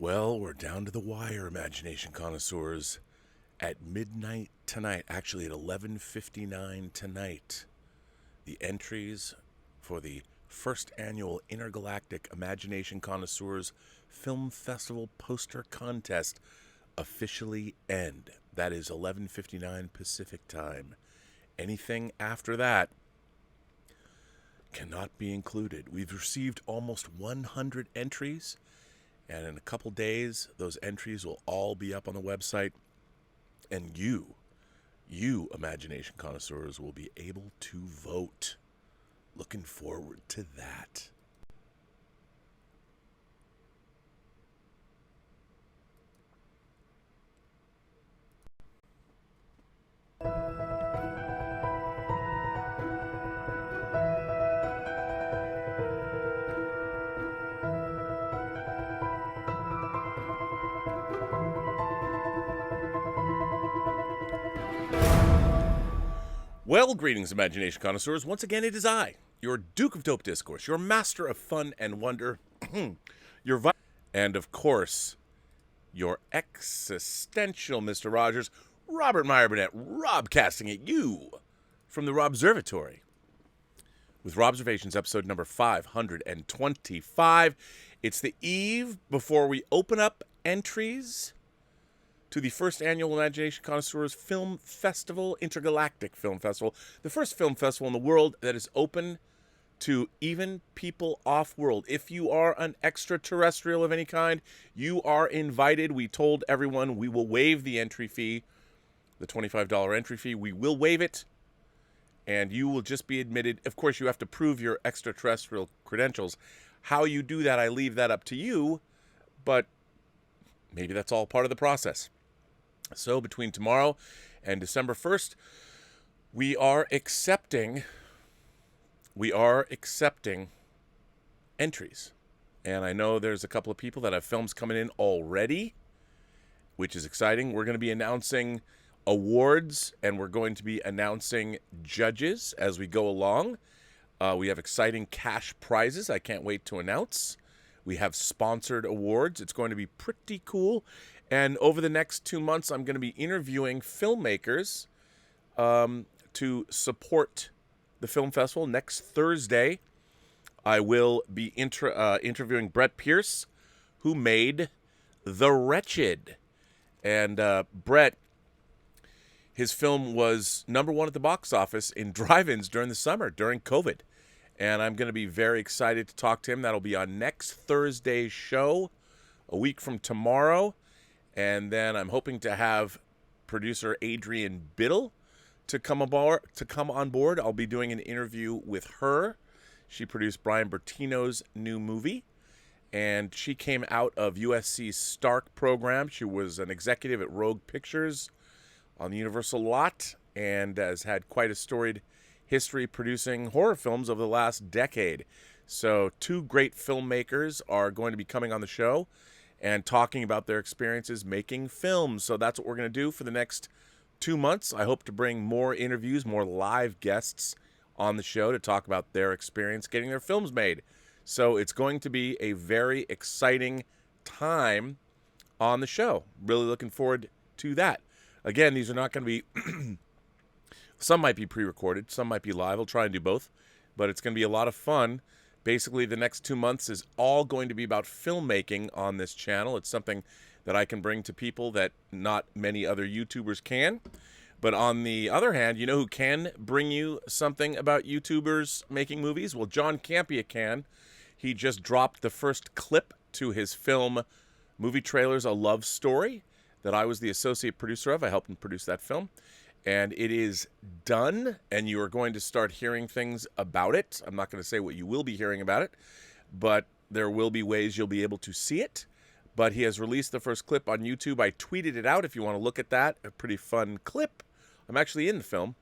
Well, we're down to the wire, imagination connoisseurs. At midnight tonight, actually at 11:59 tonight, the entries for the first annual Intergalactic Imagination Connoisseurs Film Festival Poster Contest officially end. That is 11:59 Pacific Time. Anything after that cannot be included. We've received almost 100 entries, and in a couple days, those entries will all be up on the website, and you imagination connoisseurs, will be able to vote. Looking forward to that. Well, greetings, imagination connoisseurs. Once again, it is I, your Duke of Dope Discourse, your master of fun and wonder, and of course, your existential Mr. Rogers, Robert Meyer Burnett, Robcasting at you from the Robservatory. With Robservations, episode number 525. It's the eve before we open up entries to the first annual Imagination Connoisseurs Film Festival, Intergalactic Film Festival, the first film festival in the world that is open to even people off-world. If you are an extraterrestrial of any kind, you are invited. We told everyone we will waive the entry fee, the $25 entry fee. We will waive it, and you will just be admitted. Of course, you have to prove your extraterrestrial credentials. How you do that, I leave that up to you, but maybe that's all part of the process. So between tomorrow and December 1st, we are accepting entries. And I know there's a couple of people that have films coming in already, which is exciting. We're going to be announcing awards, and we're going to be announcing judges as we go along. We have exciting cash prizes I can't wait to announce. We have sponsored awards. It's going to be pretty cool. And over the next 2 months, I'm going to be interviewing filmmakers to support the film festival. Next Thursday, I will be interviewing Brett Pierce, who made The Wretched. And Brett, his film was #1 at the box office in drive-ins during the summer, during COVID. And I'm going to be very excited to talk to him. That'll be on next Thursday's show, a week from tomorrow. And then I'm hoping to have producer Adrian Biddle to come on board. I'll be doing an interview with her. She produced Brian Bertino's new movie, and she came out of USC's Stark program. She was an executive at Rogue Pictures on the Universal lot and has had quite a storied history producing horror films over the last decade. So 2 great filmmakers are going to be coming on the show and talking about their experiences making films. So that's what we're going to do for the next 2 months. I hope to bring more interviews, more live guests on the show to talk about their experience getting their films made. So it's going to be a very exciting time on the show. Really looking forward to that. Again, these are not going to be... Some might be pre-recorded, some might be live. I'll try and do both, but it's going to be a lot of fun. Basically, the next 2 months is all going to be about filmmaking on this channel. It's something that I can bring to people that not many other YouTubers can. But on the other hand, you know who can bring you something about YouTubers making movies? Well, John Campea can. He just dropped the first clip to his film, Movie Trailers, A Love Story, that I was the associate producer of. I helped him produce that film. And it is done, and you are going to start hearing things about it. I'm not going to say what you will be hearing about it, but there will be ways you'll be able to see it. But he has released the first clip on YouTube. I tweeted it out if you want to look at that. A pretty fun clip. I'm actually in the film,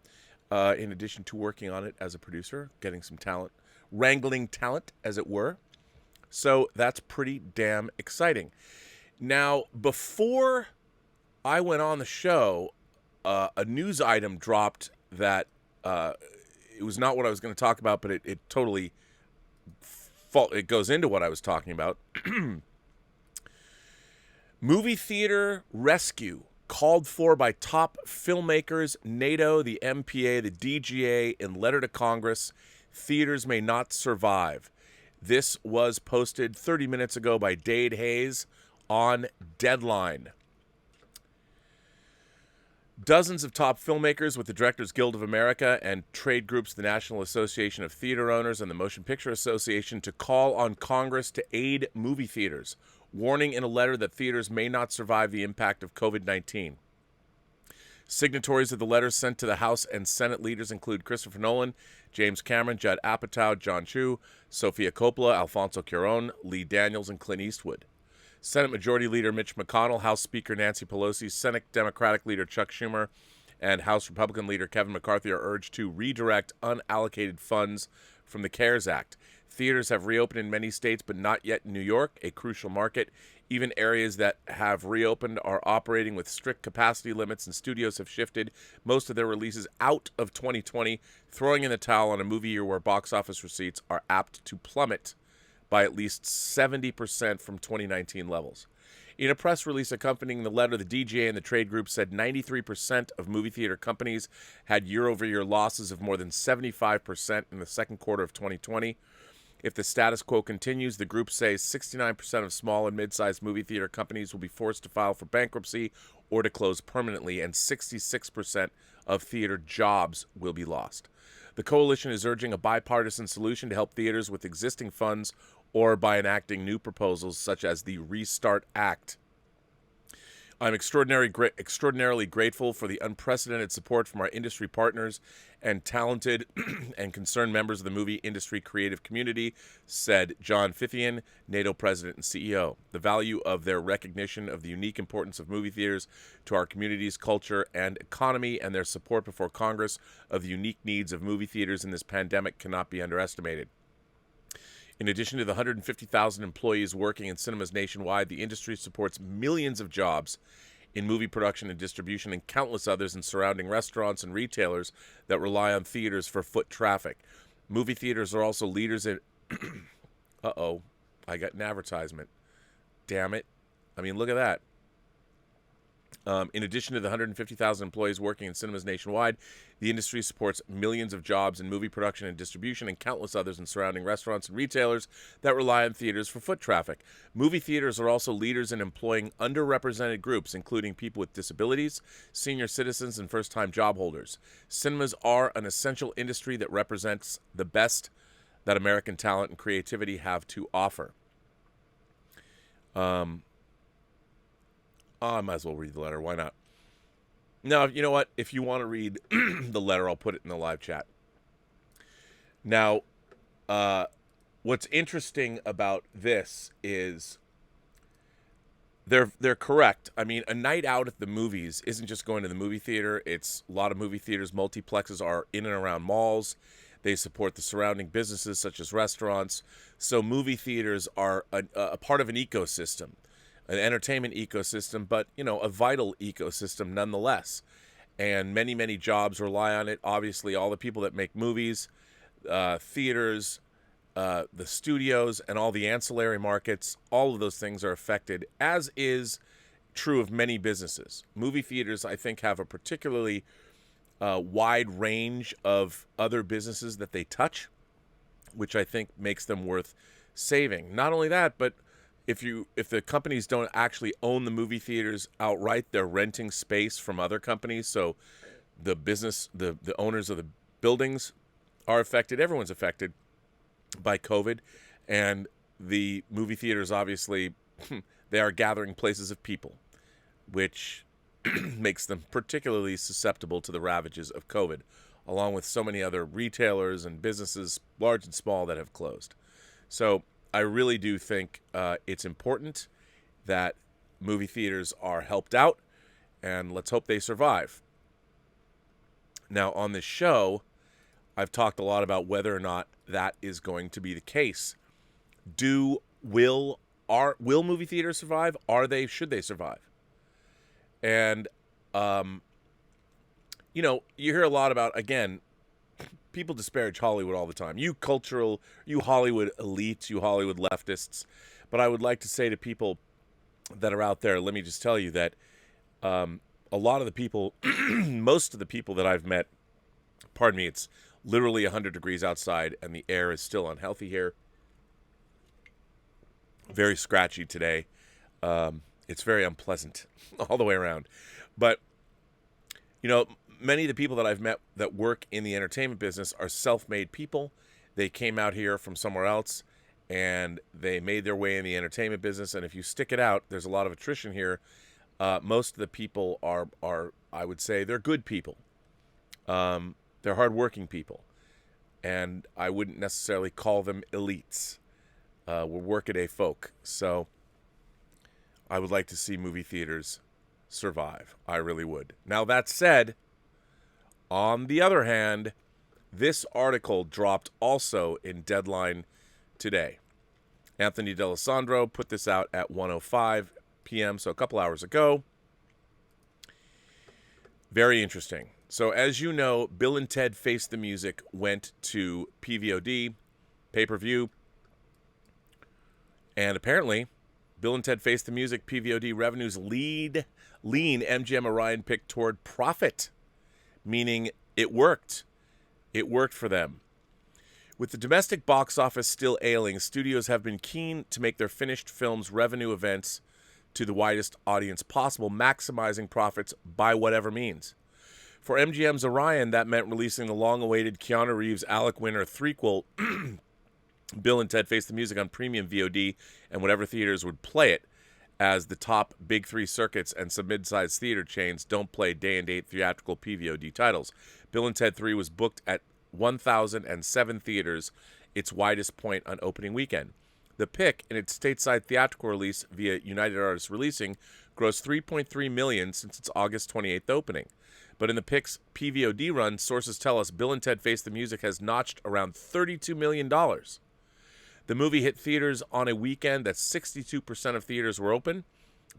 in addition to working on it as a producer, getting some talent, wrangling talent, as it were. So that's pretty damn exciting. Now, before I went on the show, a news item dropped that it was not what I was going to talk about, but it totally it goes into what I was talking about. Movie theater rescue called for by top filmmakers, NATO, the MPA, the DGA, in letter to Congress. Theaters may not survive. This was posted 30 minutes ago by Dade Hayes on Deadline. Dozens of top filmmakers with the Directors Guild of America and trade groups, the National Association of Theater Owners and the Motion Picture Association, to call on Congress to aid movie theaters, warning in a letter that theaters may not survive the impact of COVID-19. Signatories of the letter sent to the House and Senate leaders include Christopher Nolan, James Cameron, Judd Apatow, John Chu, Sofia Coppola, Alfonso Cuarón, Lee Daniels, and Clint Eastwood. Senate Majority Leader Mitch McConnell, House Speaker Nancy Pelosi, Senate Democratic Leader Chuck Schumer, and House Republican Leader Kevin McCarthy are urged to redirect unallocated funds from the CARES Act. Theaters have reopened in many states, but not yet in New York, a crucial market. Even areas that have reopened are operating with strict capacity limits, and studios have shifted most of their releases out of 2020, throwing in the towel on a movie year where box office receipts are apt to plummet by at least 70% from 2019 levels. In a press release accompanying the letter, the DGA and the trade group said 93% of movie theater companies had year-over-year losses of more than 75% in the second quarter of 2020. If the status quo continues, the group says 69% of small and mid-sized movie theater companies will be forced to file for bankruptcy or to close permanently, and 66% of theater jobs will be lost. The coalition is urging a bipartisan solution to help theaters with existing funds or by enacting new proposals such as the Restart Act. I'm extraordinarily grateful for the unprecedented support from our industry partners and talented and concerned members of the movie industry creative community, said John Fithian, NATO president and CEO. The value of their recognition of the unique importance of movie theaters to our community's culture and economy, and their support before Congress of the unique needs of movie theaters in this pandemic cannot be underestimated. In addition to the 150,000 employees working in cinemas nationwide, the industry supports millions of jobs in movie production and distribution and countless others in surrounding restaurants and retailers that rely on theaters for foot traffic. Movie theaters are also leaders in... Uh-oh, I got an advertisement. Damn it. I mean, look at that. In addition to the 150,000 employees working in cinemas nationwide, the industry supports millions of jobs in movie production and distribution and countless others in surrounding restaurants and retailers that rely on theaters for foot traffic. Movie theaters are also leaders in employing underrepresented groups, including people with disabilities, senior citizens, and first-time job holders. Cinemas are an essential industry that represents the best that American talent and creativity have to offer. I might as well read the letter. Why not? Now, you know what? If you want to read the letter, I'll put it in the live chat. Now, what's interesting about this is they're correct. I mean, a night out at the movies isn't just going to the movie theater. It's a lot of movie theaters. Multiplexes are in and around malls. They support the surrounding businesses such as restaurants. So movie theaters are a part of an ecosystem. An entertainment ecosystem, but, you know, a vital ecosystem nonetheless. And many, many jobs rely on it. Obviously, all the people that make movies, theaters, the studios, and all the ancillary markets, all of those things are affected, as is true of many businesses. Movie theaters, I think, have a particularly wide range of other businesses that they touch, which I think makes them worth saving. Not only that, but if the companies don't actually own the movie theaters outright, they're renting space from other companies. So the owners of the buildings are affected. Everyone's affected by COVID. And the movie theaters, obviously, they are gathering places of people, which makes them particularly susceptible to the ravages of COVID, along with so many other retailers and businesses, large and small, that have closed. So I really do think it's important that movie theaters are helped out, and let's hope they survive. Now, on this show, I've talked a lot about whether or not that is going to be the case. Will movie theaters survive? Should they survive? And, you know, you hear a lot about, again, people disparage Hollywood all the time. You Hollywood elites, you Hollywood leftists. But I would like to say to people, that are out there, let me just tell you that a lot of the people, most of the people that I've met, pardon me, it's literally 100 degrees outside and the air is still unhealthy here. Very scratchy today. It's very unpleasant all the way around. But, you know, many of the people that I've met that work in the entertainment business are self-made people. They came out here from somewhere else and they made their way in the entertainment business. And if you stick it out, there's a lot of attrition here. Most of the people are, I would say, they're good people. They're hardworking people. And I wouldn't necessarily call them elites. We're workaday folk. So I would like to see movie theaters survive. I really would. Now, that said, on the other hand, this article dropped also in Deadline today. Anthony D'Alessandro put this out at 1:05 p.m., so a couple hours ago. Very interesting. So as you know, Bill and Ted Face the Music went to PVOD, pay-per-view, and apparently Bill and Ted Face the Music PVOD revenues lean MGM Orion pick toward profit, meaning it worked. It worked for them. With the domestic box office still ailing, studios have been keen to make their finished films revenue events to the widest audience possible, maximizing profits by whatever means. For MGM's Orion, that meant releasing the long-awaited Keanu Reeves Alec Winter threequel, Bill and Ted Face the Music, on premium VOD and whatever theaters would play it, as the top big three circuits and some mid-sized theater chains don't play day-and-date theatrical PVOD titles. Bill and Ted 3 was booked at 1,007 theaters, its widest point on opening weekend. The pick, in its stateside theatrical release via United Artists Releasing, grossed $3.3 million since its August 28th opening. But in the pick's PVOD run, sources tell us Bill and Ted Face the Music has notched around $32 million. The movie hit theaters on a weekend that 62% of theaters were open.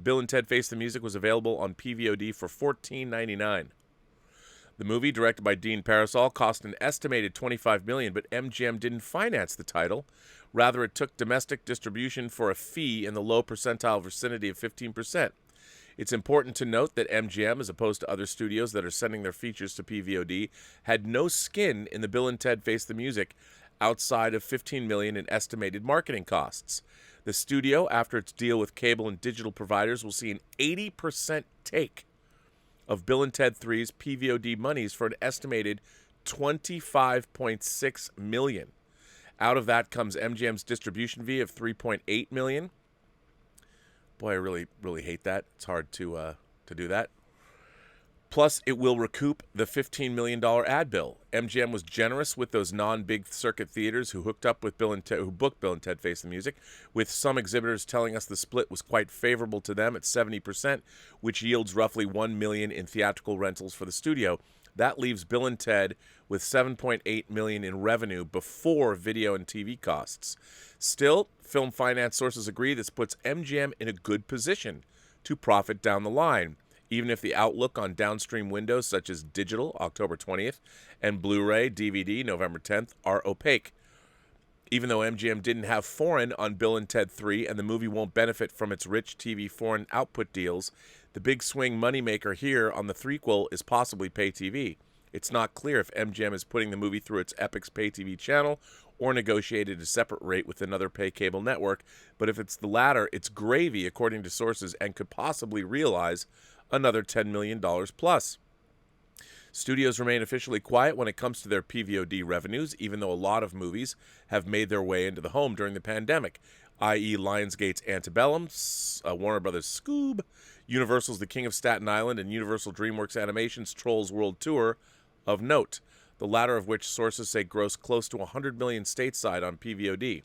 Bill and Ted Face the Music was available on PVOD for $14.99. The movie, directed by Dean Parasol, cost an estimated $25 million, but MGM didn't finance the title. Rather, it took domestic distribution for a fee in the low percentile vicinity of 15%. It's important to note that MGM, as opposed to other studios that are sending their features to PVOD, had no skin in the Bill and Ted Face the Music outside of $15 million in estimated marketing costs. The studio, after its deal with cable and digital providers, will see an 80% take of Bill and Ted 3's PVOD monies for an estimated $25.6 million. Out of that comes MGM's distribution fee of $3.8 million. Boy, I really, really hate that. It's hard to do that. Plus, it will recoup the $15 million ad bill. MGM was generous with those non-big circuit theaters who booked Bill and Ted Face the Music, with some exhibitors telling us the split was quite favorable to them at 70%, which yields roughly $1 million in theatrical rentals for the studio. That leaves Bill and Ted with $7.8 million in revenue before video and TV costs. Still, film finance sources agree this puts MGM in a good position to profit down the line, even if the outlook on downstream windows such as digital, October 20th, and Blu-ray, DVD, November 10th, are opaque. Even though MGM didn't have foreign on Bill and Ted 3 and the movie won't benefit from its rich TV foreign output deals, the big swing moneymaker here on the threequel is possibly pay TV. It's not clear if MGM is putting the movie through its Epix pay TV channel or negotiated a separate rate with another pay cable network, but if it's the latter, it's gravy according to sources and could possibly realize another $10 million plus. Studios remain officially quiet when it comes to their PVOD revenues, even though a lot of movies have made their way into the home during the pandemic, i.e. Lionsgate's Antebellum, Warner Brothers' Scoob, Universal's The King of Staten Island, and Universal DreamWorks Animation's Trolls World Tour of note, the latter of which sources say grossed close to $100 million stateside on PVOD.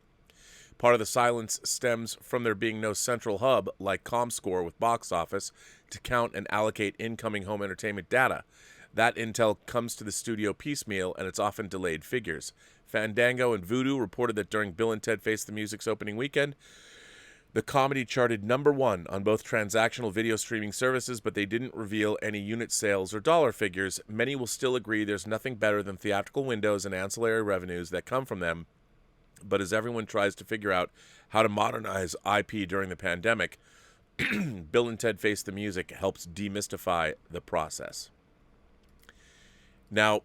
Part of the silence stems from there being no central hub like ComScore with box office to count and allocate incoming home entertainment data. That intel comes to the studio piecemeal, and it's often delayed figures. Fandango and Vudu reported that during Bill and Ted Face the Music's opening weekend, the comedy charted #1 on both transactional video streaming services, but they didn't reveal any unit sales or dollar figures. Many will still agree there's nothing better than theatrical windows and ancillary revenues that come from them. But as everyone tries to figure out how to modernize IP during the pandemic, Bill and Ted Face the Music helps demystify the process. Now,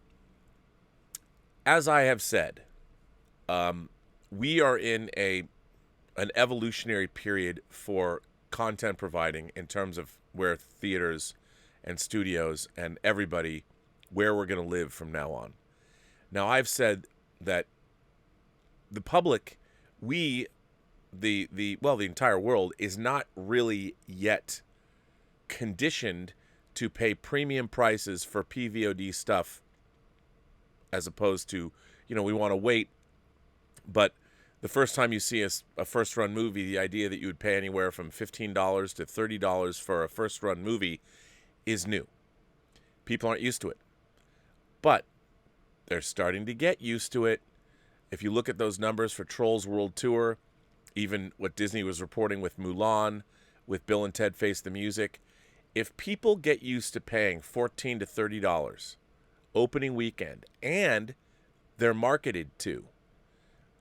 as I have said, we are in an evolutionary period for content providing in terms of where theaters and studios and everybody, where we're going to live from now on. Now, I've said that the public, the entire world is not really yet conditioned to pay premium prices for PVOD stuff, as opposed to, we want to wait. But the first time you see a first-run movie, the idea that you would pay anywhere from $15 to $30 for a first-run movie is new. People aren't used to it. But they're starting to get used to it. If you look at those numbers for Trolls World Tour, even what Disney was reporting with Mulan, with Bill and Ted Face the Music, if people get used to paying $14 to $30 opening weekend, and they're marketed to,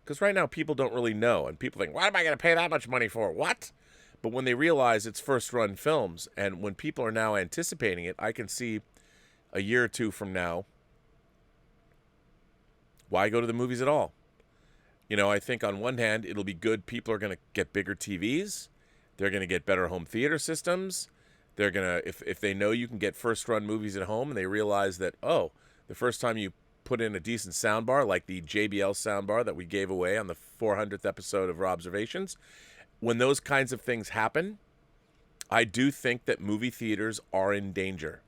because right now people don't really know, and people think, what am I going to pay that much money for? What? But when they realize it's first-run films, and when people are now anticipating it, I can see a year or two from now, why go to the movies at all? I think on one hand, it'll be good. People are going to get bigger TVs. They're going to get better home theater systems. They're going to, if they know you can get first-run movies at home, and they realize that, the first time you put in a decent soundbar, like the JBL soundbar that we gave away on the 400th episode of Robservations, when those kinds of things happen, I do think that movie theaters are in danger.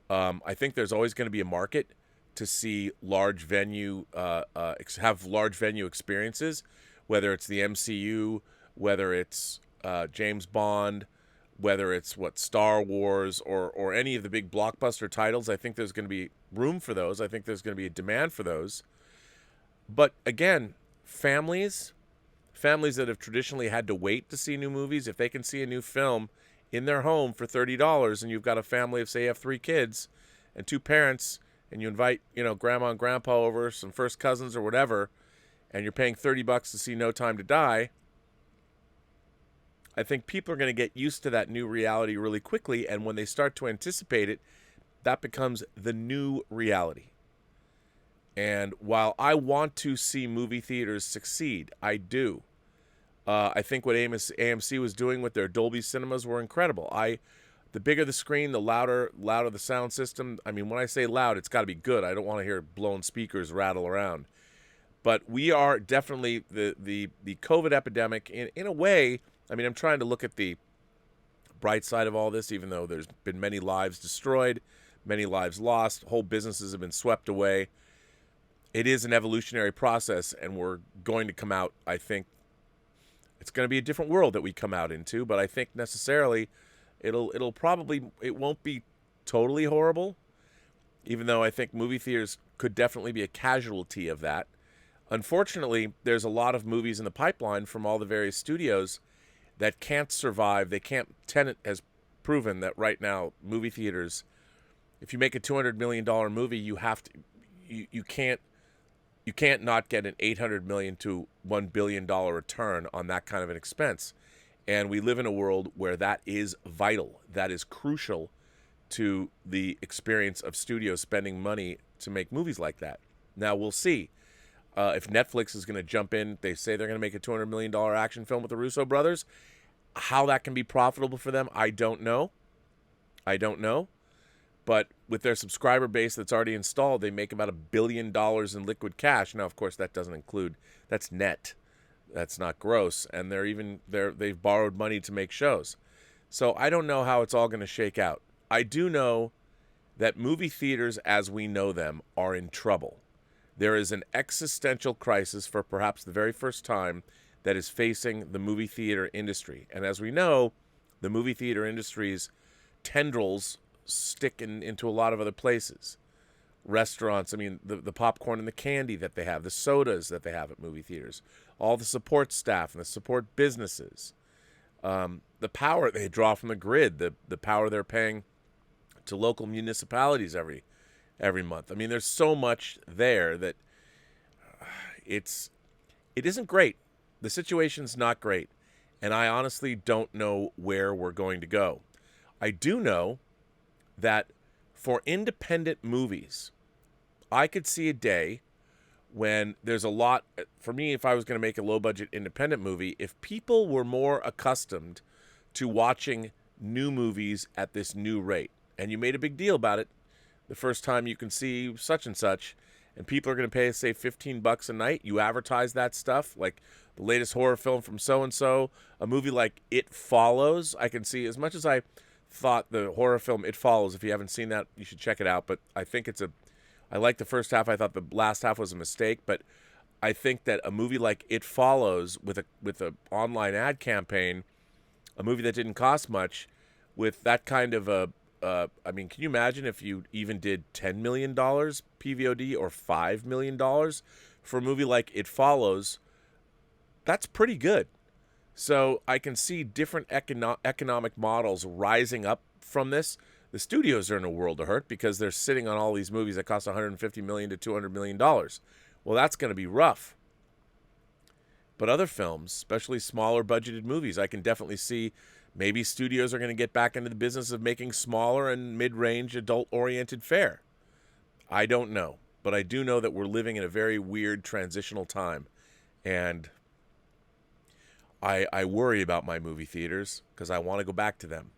I think there's always going to be a market to see large venue, have large venue experiences, whether it's the MCU, whether it's James Bond, whether it's Star Wars or any of the big blockbuster titles. I think there's going to be room for those. I think there's going to be a demand for those. But again, families that have traditionally had to wait to see new movies, if they can see a new film in their home for $30, and you've got a family of, say, you have 3 kids and 2 parents, and you invite, grandma and grandpa over, some first cousins or whatever, and you're paying $30 to see No Time to Die, I think people are going to get used to that new reality really quickly, and when they start to anticipate it, that becomes the new reality. And while I want to see movie theaters succeed, I do. I think what AMC was doing with their Dolby Cinemas were incredible. The bigger the screen, the louder the sound system. I mean, when I say loud, it's got to be good. I don't want to hear blown speakers rattle around. But we are definitely the COVID epidemic in a way. I mean, I'm trying to look at the bright side of all this, even though there's been many lives destroyed, many lives lost, whole businesses have been swept away. It is an evolutionary process, and we're going to come out, I think, it's going to be a different world that we come out into, but I think necessarily it won't be totally horrible, even though I think movie theaters could definitely be a casualty of that. Unfortunately, there's a lot of movies in the pipeline from all the various studios that can't survive. They can't. Tenet has proven that right now, movie theaters, if you make a $200 million movie, you have to, you can't not get an $800 million to $1 billion return on that kind of an expense. And we live in a world where that is vital. That is crucial to the experience of studios spending money to make movies like that. Now, we'll see if Netflix is going to jump in. They say they're going to make a $200 million action film with the Russo brothers. How that can be profitable for them, I don't know. But with their subscriber base that's already installed, they make about $1 billion in liquid cash. Now, of course, that doesn't include, that's net. That's not gross. And they've borrowed money to make shows. So I don't know how it's all going to shake out. I do know that movie theaters as we know them are in trouble. There is an existential crisis for perhaps the very first time that is facing the movie theater industry. And as we know, the movie theater industry's tendrils stick into a lot of other places. Restaurants, I mean, the popcorn and the candy that they have, the sodas that they have at movie theaters, all the support staff and the support businesses, the power they draw from the grid, the power they're paying to local municipalities every month. I mean, there's so much there that it isn't great. The situation's not great. And I honestly don't know where we're going to go. I do know that for independent movies, I could see a day when there's a lot, for me, if I was going to make a low-budget independent movie, if people were more accustomed to watching new movies at this new rate, and you made a big deal about it the first time you can see such and such, and people are going to pay, say, $15 a night, you advertise that stuff, like the latest horror film from so-and-so, a movie like It Follows, I can see, as much as I thought the horror film It Follows, if you haven't seen that, you should check it out, but I think I liked the first half. I thought the last half was a mistake, but I think that a movie like It Follows with a online ad campaign, a movie that didn't cost much, with that kind of I mean, can you imagine if you even did $10 million PVOD or $5 million for a movie like It Follows? That's pretty good. So I can see different economic models rising up from this. The studios are in a world of hurt because they're sitting on all these movies that cost $150 million to $200 million. Well, that's going to be rough. But other films, especially smaller budgeted movies, I can definitely see maybe studios are going to get back into the business of making smaller and mid-range adult-oriented fare. I don't know. But I do know that we're living in a very weird transitional time. And I worry about my movie theaters because I want to go back to them.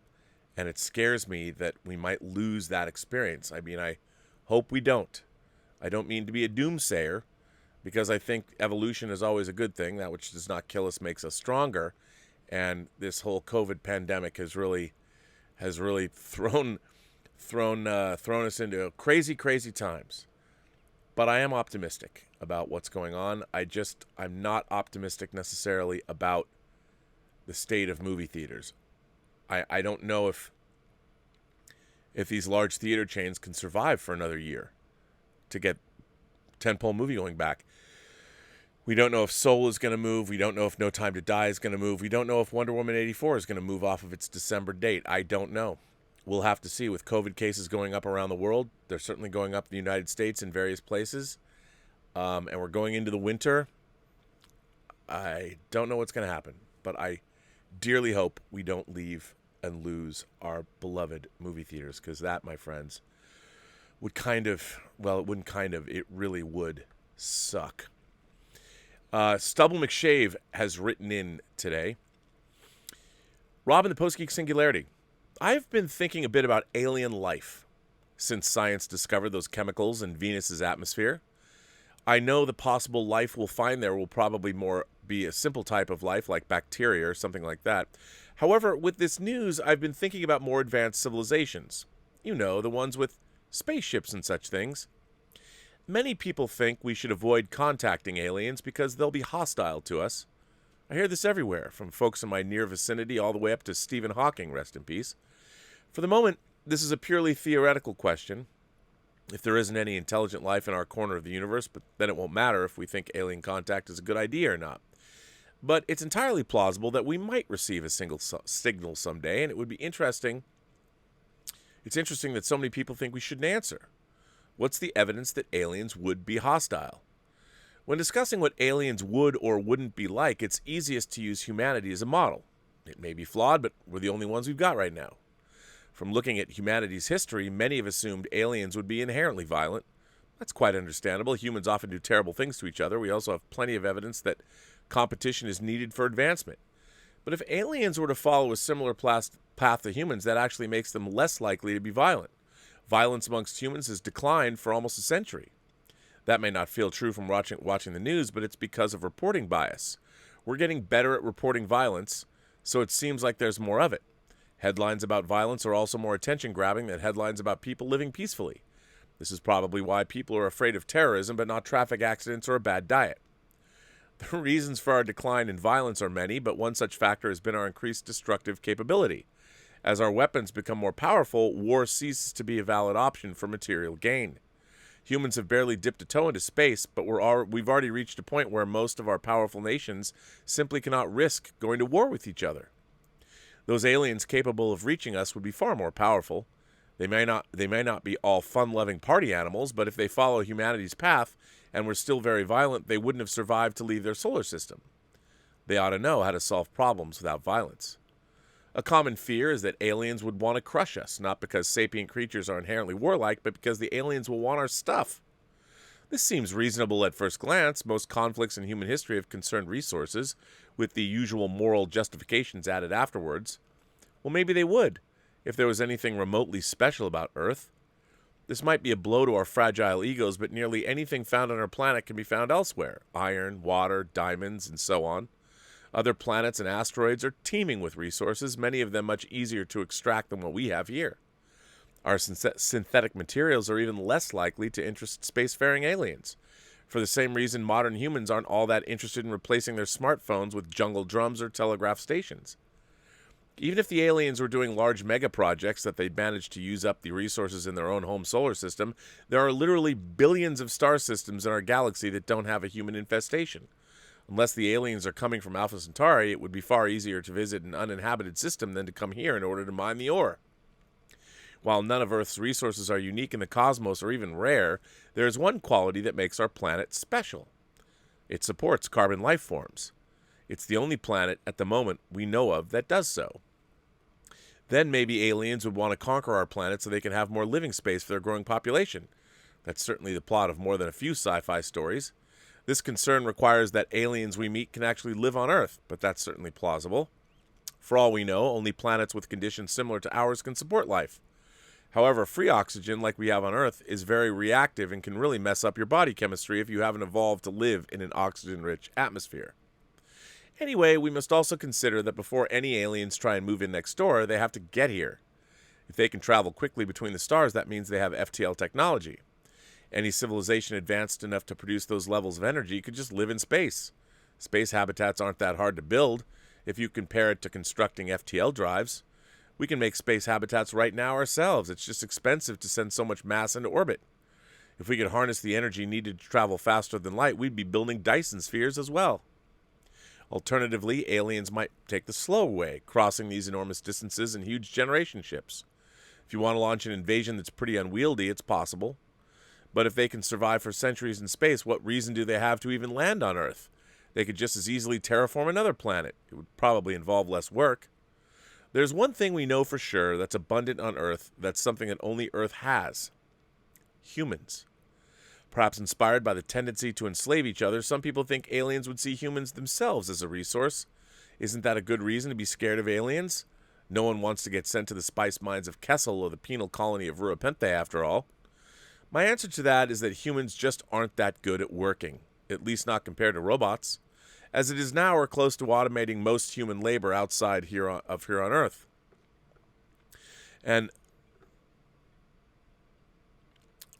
And it scares me that we might lose that experience. I mean, I hope we don't. I don't mean to be a doomsayer, because I think evolution is always a good thing. That which does not kill us makes us stronger. And this whole COVID pandemic has really thrown us into crazy, crazy times. But I am optimistic about what's going on. I'm not optimistic necessarily about the state of movie theaters. I don't know if these large theater chains can survive for another year to get tentpole movie going back. We don't know if Soul is going to move. We don't know if No Time to Die is going to move. We don't know if Wonder Woman 84 is going to move off of its December date. I don't know. We'll have to see. With COVID cases going up around the world, they're certainly going up in the United States in various places, and we're going into the winter. I don't know what's going to happen, but I dearly hope we don't leave and lose our beloved movie theaters, because that, my friends, would it really would suck. Stubble McShave has written in today. Rob, in the Post-Geek Singularity, I've been thinking a bit about alien life since science discovered those chemicals in Venus's atmosphere. I know the possible life we'll find there will probably more be a simple type of life like bacteria or something like that. However, with this news, I've been thinking about more advanced civilizations. You know, the ones with spaceships and such things. Many people think we should avoid contacting aliens because they'll be hostile to us. I hear this everywhere, from folks in my near vicinity all the way up to Stephen Hawking, rest in peace. For the moment, this is a purely theoretical question. If there isn't any intelligent life in our corner of the universe, but then it won't matter if we think alien contact is a good idea or not. But it's entirely plausible that we might receive a single signal someday, and it would be interesting. It's interesting that so many people think we shouldn't answer. What's the evidence that aliens would be hostile? When discussing what aliens would or wouldn't be like, it's easiest to use humanity as a model. It may be flawed, but we're the only ones we've got right now. From looking at humanity's history, many have assumed aliens would be inherently violent. That's quite understandable. Humans often do terrible things to each other. We also have plenty of evidence that competition is needed for advancement. But if aliens were to follow a similar path to humans, that actually makes them less likely to be violent. Violence amongst humans has declined for almost a century. That may not feel true from watching the news, but it's because of reporting bias. We're getting better at reporting violence, so it seems like there's more of it. Headlines about violence are also more attention-grabbing than headlines about people living peacefully. This is probably why people are afraid of terrorism but not traffic accidents or a bad diet. The reasons for our decline in violence are many, but one such factor has been our increased destructive capability. As our weapons become more powerful, war ceases to be a valid option for material gain. Humans have barely dipped a toe into space, but we've already reached a point where most of our powerful nations simply cannot risk going to war with each other. Those aliens capable of reaching us would be far more powerful. They may not be all fun-loving party animals, but if they follow humanity's path and were still very violent, they wouldn't have survived to leave their solar system. They ought to know how to solve problems without violence. A common fear is that aliens would want to crush us, not because sapient creatures are inherently warlike, but because the aliens will want our stuff. This seems reasonable at first glance. Most conflicts in human history have concerned resources, with the usual moral justifications added afterwards. Well, maybe they would, if there was anything remotely special about Earth. This might be a blow to our fragile egos, but nearly anything found on our planet can be found elsewhere. Iron, water, diamonds, and so on. Other planets and asteroids are teeming with resources, many of them much easier to extract than what we have here. Our synthetic materials are even less likely to interest spacefaring aliens. For the same reason, modern humans aren't all that interested in replacing their smartphones with jungle drums or telegraph stations. Even if the aliens were doing large mega projects that they'd managed to use up the resources in their own home solar system, there are literally billions of star systems in our galaxy that don't have a human infestation. Unless the aliens are coming from Alpha Centauri, it would be far easier to visit an uninhabited system than to come here in order to mine the ore. While none of Earth's resources are unique in the cosmos or even rare, there is one quality that makes our planet special. It supports carbon life forms. It's the only planet at the moment we know of that does so. Then maybe aliens would want to conquer our planet so they can have more living space for their growing population. That's certainly the plot of more than a few sci-fi stories. This concern requires that aliens we meet can actually live on Earth, but that's certainly plausible. For all we know, only planets with conditions similar to ours can support life. However, free oxygen, like we have on Earth, is very reactive and can really mess up your body chemistry if you haven't evolved to live in an oxygen-rich atmosphere. Anyway, we must also consider that before any aliens try and move in next door, they have to get here. If they can travel quickly between the stars, that means they have FTL technology. Any civilization advanced enough to produce those levels of energy could just live in space. Space habitats aren't that hard to build if you compare it to constructing FTL drives. We can make space habitats right now ourselves. It's just expensive to send so much mass into orbit. If we could harness the energy needed to travel faster than light, we'd be building Dyson spheres as well. Alternatively, aliens might take the slow way, crossing these enormous distances in huge generation ships. If you want to launch an invasion that's pretty unwieldy, it's possible. But if they can survive for centuries in space, what reason do they have to even land on Earth? They could just as easily terraform another planet. It would probably involve less work. There's one thing we know for sure that's abundant on Earth, that's something that only Earth has. Humans. Perhaps inspired by the tendency to enslave each other, some people think aliens would see humans themselves as a resource. Isn't that a good reason to be scared of aliens? No one wants to get sent to the spice mines of Kessel or the penal colony of Ruapente, after all. My answer to that is that humans just aren't that good at working, at least not compared to robots. As it is now, we're close to automating most human labor outside here on Earth. And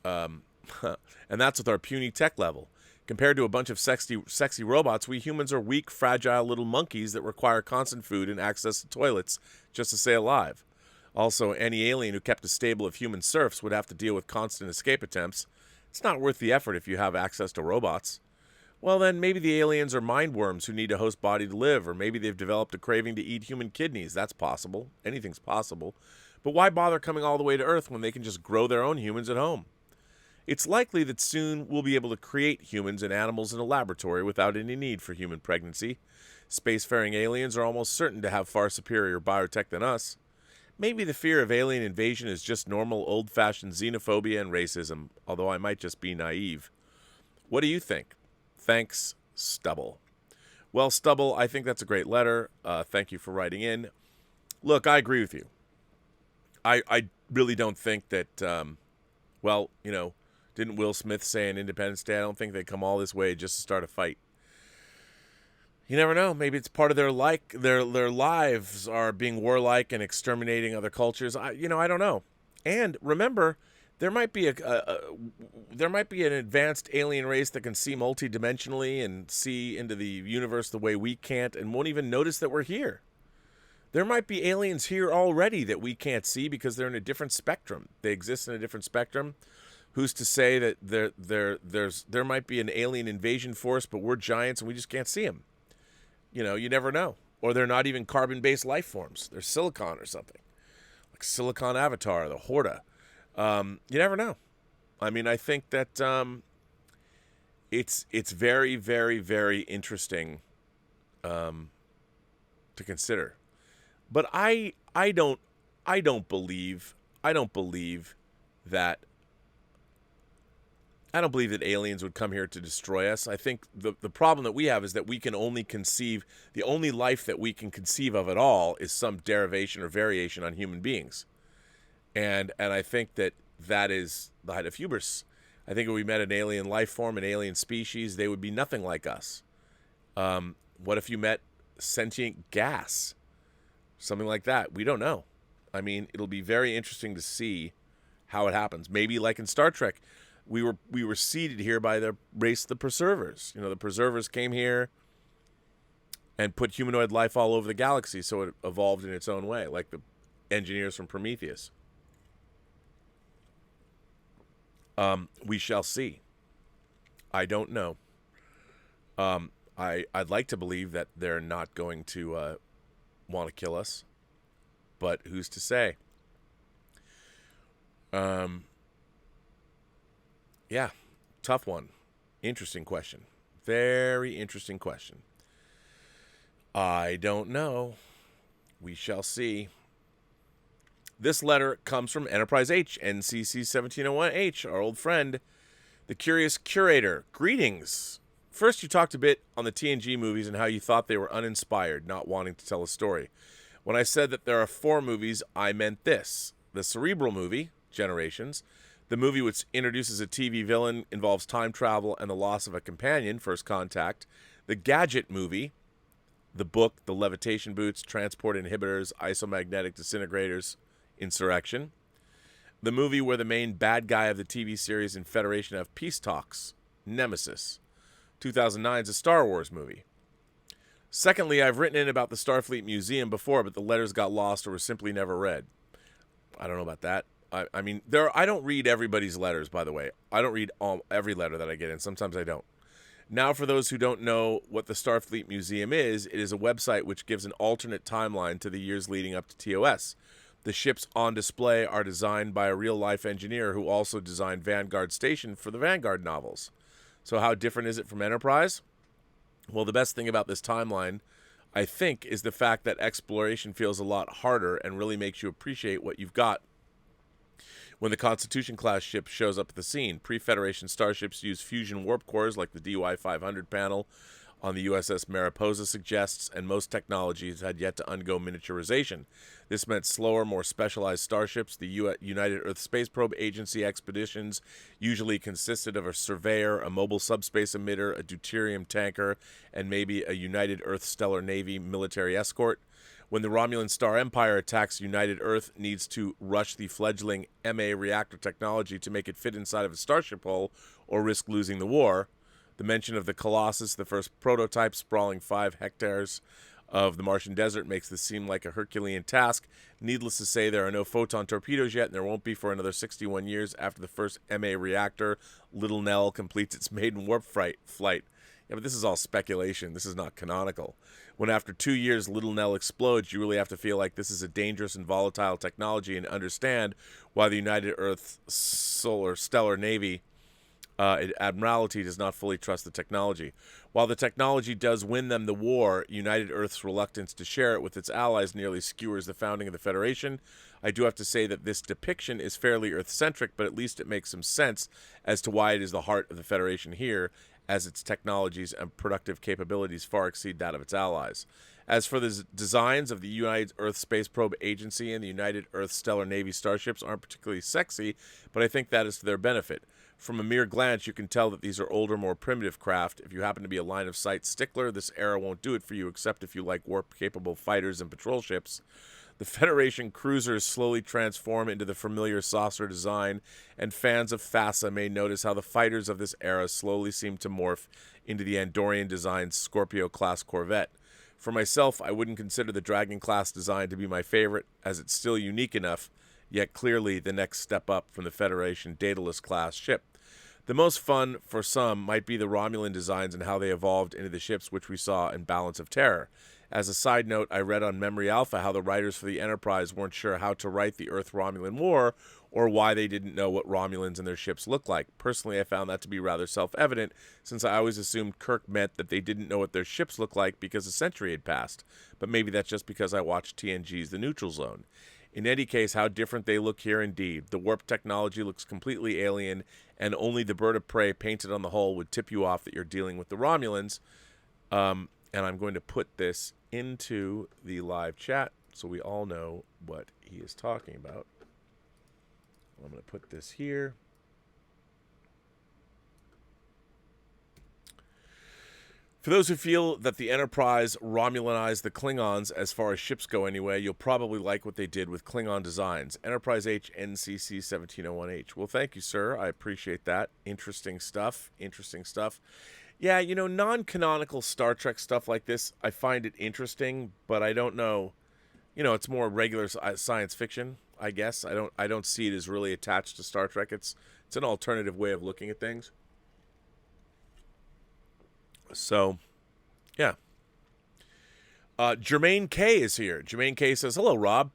that's with our puny tech level. Compared to a bunch of sexy robots, we humans are weak, fragile little monkeys that require constant food and access to toilets just to stay alive. Also, any alien who kept a stable of human serfs would have to deal with constant escape attempts. It's not worth the effort if you have access to robots. Well, then, maybe the aliens are mind worms who need a host body to live, or maybe they've developed a craving to eat human kidneys. That's possible. Anything's possible. But why bother coming all the way to Earth when they can just grow their own humans at home? It's likely that soon we'll be able to create humans and animals in a laboratory without any need for human pregnancy. Spacefaring aliens are almost certain to have far superior biotech than us. Maybe the fear of alien invasion is just normal old-fashioned xenophobia and racism, although I might just be naive. What do you think? Thanks, Stubble. Well, Stubble, I think that's a great letter. Thank you for writing in. Look, I agree with you. I really don't think that, didn't Will Smith say in Independence Day, I don't think they come all this way just to start a fight. You never know. Maybe it's part of their lives are being warlike and exterminating other cultures. I don't know. And remember, there might be an advanced alien race that can see multidimensionally and see into the universe the way we can't and won't even notice that we're here. There might be aliens here already that we can't see because they're in a different spectrum. They exist in a different spectrum. Who's to say that there might be an alien invasion force, but we're giants and we just can't see them? You never know. Or they're not even carbon-based life forms. They're silicon or something. Like Silicon Avatar, the Horta. You never know. I mean, I think that it's very, very, very interesting to consider. But I don't believe that aliens would come here to destroy us. I think the problem that we have is that we can only conceive, the only life that we can conceive of at all is some derivation or variation on human beings. And I think that is the height of hubris. I think if we met an alien life form, an alien species, they would be nothing like us. What if you met sentient gas? Something like that. We don't know. I mean, it'll be very interesting to see how it happens. Maybe like in Star Trek, we were seeded here by the race, the Preservers. You know, the Preservers came here and put humanoid life all over the galaxy, so it evolved in its own way, like the engineers from Prometheus. We shall see. I don't know. I'd like to believe that they're not going to want to kill us, but who's to say? Yeah, tough one. Interesting question. Very interesting question. I don't know. We shall see. This letter comes from Enterprise H, NCC 1701H, our old friend, the Curious Curator. Greetings. First, you talked a bit on the TNG movies and how you thought they were uninspired, not wanting to tell a story. When I said that there are 4 movies, I meant this. The Cerebral movie, Generations. The movie which introduces a TV villain, involves time travel and the loss of a companion, First Contact. The Gadget movie. The book, The Levitation Boots, Transport Inhibitors, Isomagnetic Disintegrators, Insurrection. The movie where the main bad guy of the TV series and Federation have peace talks, Nemesis. 2009 is a Star Wars movie. Secondly, I've written in about the Starfleet Museum before, but the letters got lost or were simply never read. I don't know about that. I mean, I don't read everybody's letters, by the way. I don't read every letter that I get in. Sometimes I don't. Now, for those who don't know what the Starfleet Museum is, it is a website which gives an alternate timeline to the years leading up to TOS. The ships on display are designed by a real-life engineer who also designed Vanguard Station for the Vanguard novels. So how different is it from Enterprise? Well, the best thing about this timeline, I think, is the fact that exploration feels a lot harder and really makes you appreciate what you've got. When the Constitution-class ship shows up at the scene, pre-Federation starships use fusion warp cores like the DY-500 panel on the USS Mariposa suggests, and most technologies had yet to undergo miniaturization. This meant slower, more specialized starships. The United Earth Space Probe Agency expeditions usually consisted of a surveyor, a mobile subspace emitter, a deuterium tanker, and maybe a United Earth Stellar Navy military escort. When the Romulan Star Empire attacks, United Earth needs to rush the fledgling MA reactor technology to make it fit inside of a starship hull or risk losing the war. The mention of the Colossus, the first prototype sprawling 5 hectares of the Martian desert, makes this seem like a Herculean task. Needless to say, there are no photon torpedoes yet, and there won't be for another 61 years after the first MA reactor, Little Nell, completes its maiden warp flight. Yeah, but this is all speculation. This is not canonical. When after 2 years Little Nell explodes, you really have to feel like this is a dangerous and volatile technology and understand why the United Earth Stellar Navy Admiralty does not fully trust the technology. While the technology does win them the war, United Earth's reluctance to share it with its allies nearly skewers the founding of the Federation. I do have to say that this depiction is fairly Earth-centric, but at least it makes some sense as to why it is the heart of the Federation here, as its technologies and productive capabilities far exceed that of its allies. As for the designs of the United Earth Space Probe Agency and the United Earth Stellar Navy starships aren't particularly sexy, but I think that is to their benefit. From a mere glance, you can tell that these are older, more primitive craft. If you happen to be a line-of-sight stickler, this era won't do it for you, except if you like warp-capable fighters and patrol ships. The Federation cruisers slowly transform into the familiar saucer design, and fans of FASA may notice how the fighters of this era slowly seem to morph into the Andorian-designed Scorpio-class corvette. For myself, I wouldn't consider the Dragon-class design to be my favorite, as it's still unique enough, yet clearly the next step up from the Federation Daedalus-class ship. The most fun for some might be the Romulan designs and how they evolved into the ships which we saw in Balance of Terror. As a side note, I read on Memory Alpha how the writers for the Enterprise weren't sure how to write the Earth-Romulan War, or why they didn't know what Romulans and their ships looked like. Personally, I found that to be rather self-evident, since I always assumed Kirk meant that they didn't know what their ships looked like because a century had passed. But maybe that's just because I watched TNG's The Neutral Zone. In any case, how different they look here indeed. The warp technology looks completely alien, and only the bird of prey painted on the hull would tip you off that you're dealing with the Romulans. And I'm going to put this into the live chat so we all know what he is talking about. I'm going to put this here. For those who feel that the Enterprise Romulanized the Klingons as far as ships go anyway, you'll probably like what they did with Klingon designs. Enterprise H NCC 1701H. Well, thank you, sir. I appreciate that. Interesting stuff. Interesting stuff. Yeah, you know, non-canonical Star Trek stuff like this, I find it interesting, but I don't know. You know, it's more regular science fiction, I guess. I don't see it as really attached to Star Trek. It's an alternative way of looking at things. So, yeah. Jermaine K is here. Jermaine K says, "Hello, Rob.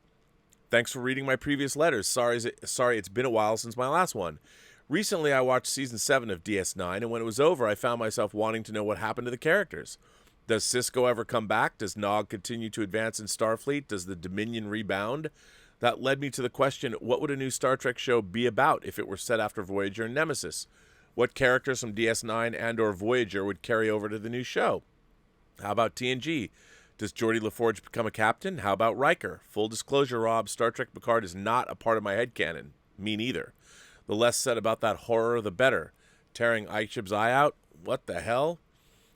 Thanks for reading my previous letters. Sorry, it's been a while since my last one. Recently, I watched Season 7 of DS9, and when it was over, I found myself wanting to know what happened to the characters. Does Sisko ever come back? Does Nog continue to advance in Starfleet? Does the Dominion rebound? That led me to the question, what would a new Star Trek show be about if it were set after Voyager and Nemesis? What characters from DS9 and or Voyager would carry over to the new show? How about TNG? Does Geordi LaForge become a captain? How about Riker? Full disclosure, Rob, Star Trek Picard is not a part of my headcanon. Me neither. The less said about that horror, the better. Tearing Ichib's eye out? What the hell?"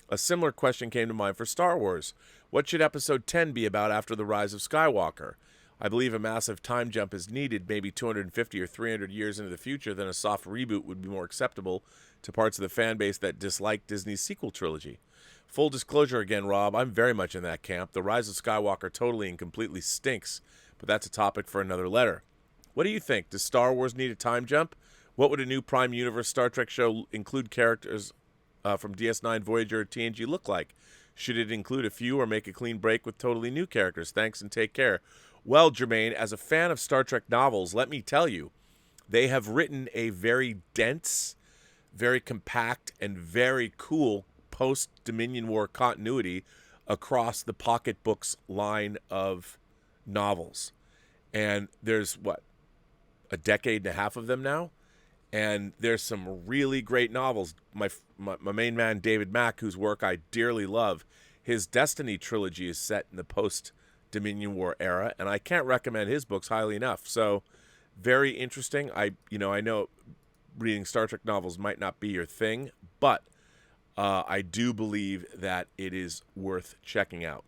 A similar question came to mind for Star Wars. What should Episode 10 be about after the rise of Skywalker? I believe a massive time jump is needed, maybe 250 or 300 years into the future, then a soft reboot would be more acceptable to parts of the fan base that dislike Disney's sequel trilogy. Full disclosure again, Rob, I'm very much in that camp. The rise of Skywalker totally and completely stinks, but that's a topic for another letter. What do you think? Does Star Wars need a time jump? What would a new Prime Universe Star Trek show include characters from DS9, Voyager, or TNG look like? Should it include a few or make a clean break with totally new characters? Thanks and take care. Well, Jermaine, as a fan of Star Trek novels, let me tell you, they have written a very dense, very compact, and very cool post-Dominion War continuity across the Pocket Books line of novels. And there's, a decade and a half of them now? And there's some really great novels. My main man, David Mack, whose work I dearly love, his Destiny trilogy is set in the post-Dominion War era, and I can't recommend his books highly enough. So, very interesting. I know reading Star Trek novels might not be your thing, but I do believe that it is worth checking out.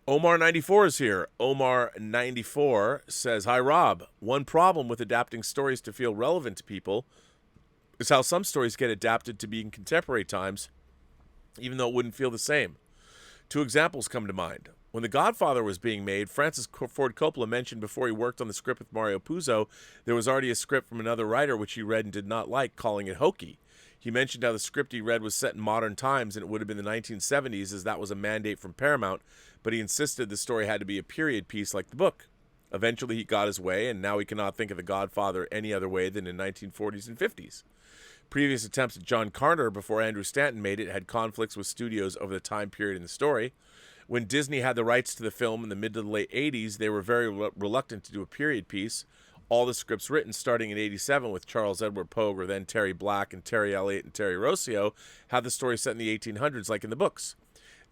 Omar94 is here. Omar94 says, "Hi, Rob. One problem with adapting stories to feel relevant to people is how some stories get adapted to be in contemporary times, even though it wouldn't feel the same. Two examples come to mind. When The Godfather was being made, Francis Ford Coppola mentioned before he worked on the script with Mario Puzo, there was already a script from another writer which he read and did not like, calling it hokey. He mentioned how the script he read was set in modern times and it would have been the 1970s as that was a mandate from Paramount, but he insisted the story had to be a period piece like the book. Eventually he got his way, and now he cannot think of The Godfather any other way than in 1940s and 50s. Previous attempts at John Carter before Andrew Stanton made it had conflicts with studios over the time period in the story. When Disney had the rights to the film in the mid to the late 80s, they were very reluctant to do a period piece. All the scripts written starting in 87 with Charles Edward Pogue or then Terry Black and Terry Elliott and Terry Rossio had the story set in the 1800s like in the books.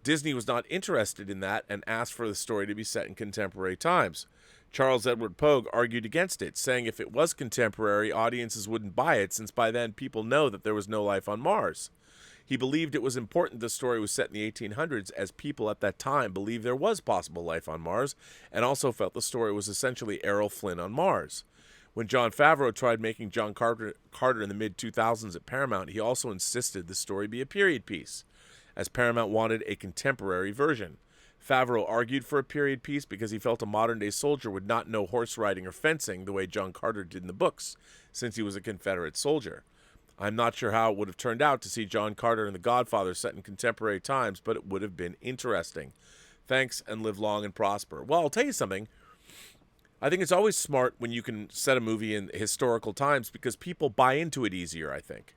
Disney was not interested in that and asked for the story to be set in contemporary times. Charles Edward Pogue argued against it, saying if it was contemporary, audiences wouldn't buy it since by then people know that there was no life on Mars. He believed it was important the story was set in the 1800s as people at that time believed there was possible life on Mars and also felt the story was essentially Errol Flynn on Mars. When Jon Favreau tried making John Carter in the mid-2000s at Paramount, he also insisted the story be a period piece, as Paramount wanted a contemporary version. Favreau argued for a period piece because he felt a modern-day soldier would not know horse riding or fencing the way John Carter did in the books, since he was a Confederate soldier. I'm not sure how it would have turned out to see John Carter and The Godfather set in contemporary times, but it would have been interesting. Thanks, and live long and prosper. Well, I'll tell you something. I think it's always smart when you can set a movie in historical times because people buy into it easier, I think.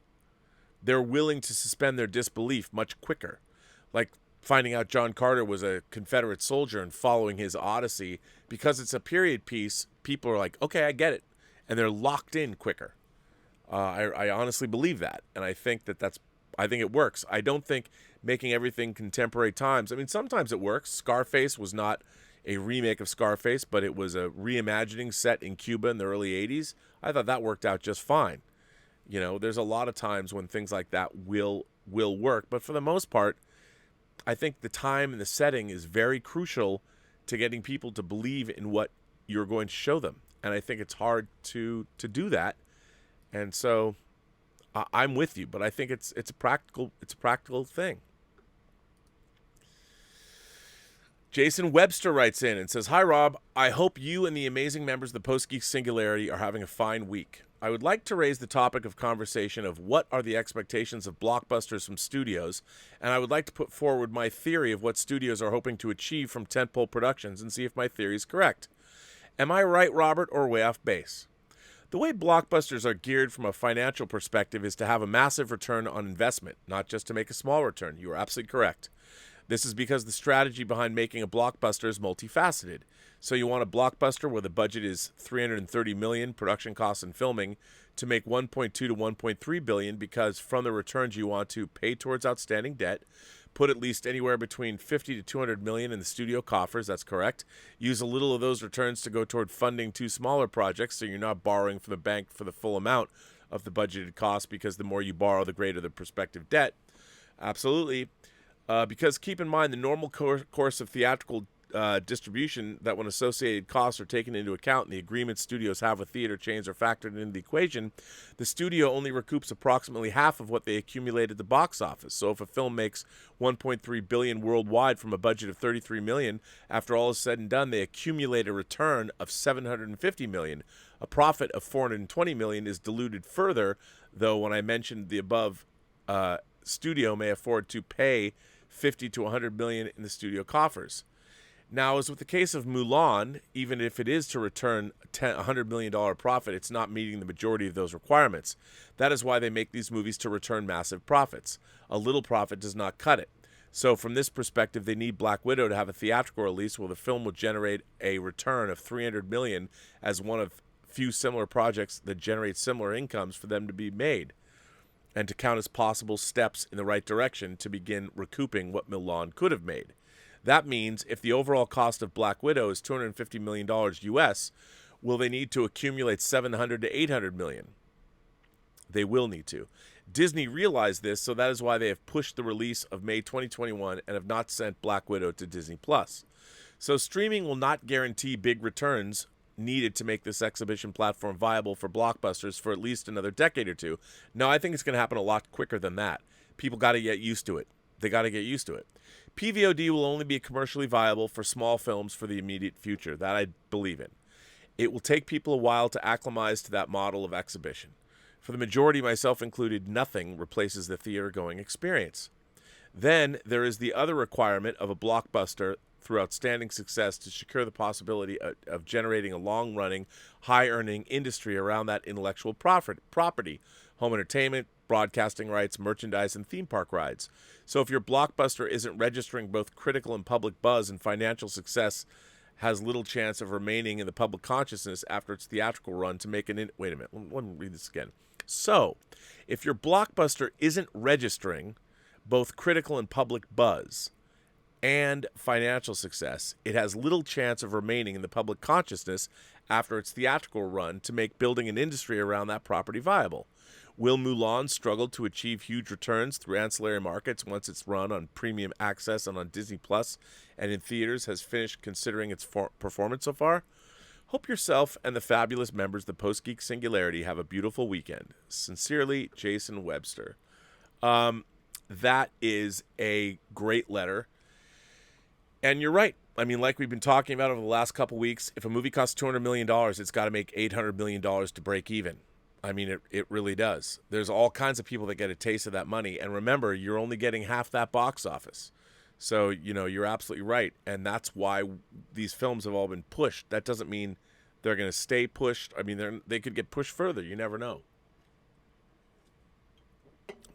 They're willing to suspend their disbelief much quicker. Like finding out John Carter was a Confederate soldier and following his odyssey. Because it's a period piece, people are like, okay, I get it. And they're locked in quicker. I honestly believe that. And I think I think it works. I don't think making everything contemporary times. I mean, sometimes it works. Scarface was not a remake of Scarface, but it was a reimagining set in Cuba in the early 80s. I thought that worked out just fine. You know, there's a lot of times when things like that will work. But for the most part, I think the time and the setting is very crucial to getting people to believe in what you're going to show them. And I think it's hard to do that. And so I'm with you, but I think it's a practical thing. Jason Webster writes in and says, "Hi, Rob. I hope you and the amazing members of the Post-Geek Singularity are having a fine week. I would like to raise the topic of conversation of what are the expectations of blockbusters from studios, and I would like to put forward my theory of what studios are hoping to achieve from tentpole productions and see if my theory is correct. Am I right, Robert, or way off base? The way blockbusters are geared from a financial perspective is to have a massive return on investment, not just to make a small return. You are absolutely correct. This is because the strategy behind making a blockbuster is multifaceted. So you want a blockbuster where the budget is $330 million, production costs and filming, to make $1.2 to $1.3 billion because from the returns you want to pay towards outstanding debt, put at least anywhere between $50 to $200 million in the studio coffers, that's correct. Use a little of those returns to go toward funding two smaller projects so you're not borrowing from the bank for the full amount of the budgeted cost because the more you borrow, the greater the prospective debt. Absolutely. Because keep in mind the normal course of theatrical distribution that when associated costs are taken into account and the agreements studios have with theater chains are factored into the equation, the studio only recoups approximately half of what they accumulate at the box office. So if a film makes $1.3 billion worldwide from a budget of $33 million, after all is said and done, they accumulate a return of $750 million. A profit of $420 million is diluted further, though when I mentioned the above, studio may afford to pay $50 to $100 million in the studio coffers. Now, as with the case of Mulan, even if it is to return a $100 million profit, it's not meeting the majority of those requirements. That is why they make these movies to return massive profits. A little profit does not cut it. So from this perspective, they need Black Widow to have a theatrical release where the film will generate a return of $300 million as one of few similar projects that generate similar incomes for them to be made, and to count as possible steps in the right direction to begin recouping what Mulan could have made. That means if the overall cost of Black Widow is $250 million US, will they need to accumulate $700 to $800 million? They will need to. Disney realized this, so that is why they have pushed the release of May 2021 and have not sent Black Widow to Disney+. So streaming will not guarantee big returns needed to make this exhibition platform viable for blockbusters for at least another decade or two. No, I think it's going to happen a lot quicker than that. People got to get used to it. They got to get used to it. PVOD will only be commercially viable for small films for the immediate future. That I believe in. It will take people a while to acclimatize to that model of exhibition. For the majority, myself included, nothing replaces the theater-going experience. Then there is the other requirement of a blockbuster through outstanding success to secure the possibility of generating a long-running, high-earning industry around that intellectual property, home entertainment, broadcasting rights, merchandise, and theme park rides. So if your blockbuster isn't registering both critical and public buzz and financial success, has little chance of remaining in the public consciousness after its theatrical run to make an... Wait a minute, let me read this again. So, if your blockbuster isn't registering both critical and public buzz and financial success, it has little chance of remaining in the public consciousness after its theatrical run to make building an industry around that property viable. Will Mulan struggle to achieve huge returns through ancillary markets once its run on premium access and on Disney Plus and in theaters has finished considering its performance so far? Hope yourself and the fabulous members of the Post-Geek Singularity have a beautiful weekend. Sincerely, Jason Webster. That is a great letter. And you're right. I mean, like we've been talking about over the last couple weeks, if a movie costs $200 million, it's got to make $800 million to break even. I mean, it really does. There's all kinds of people that get a taste of that money. And remember, you're only getting half that box office. So, you're absolutely right. And that's why these films have all been pushed. That doesn't mean they're going to stay pushed. I mean, they could get pushed further. You never know.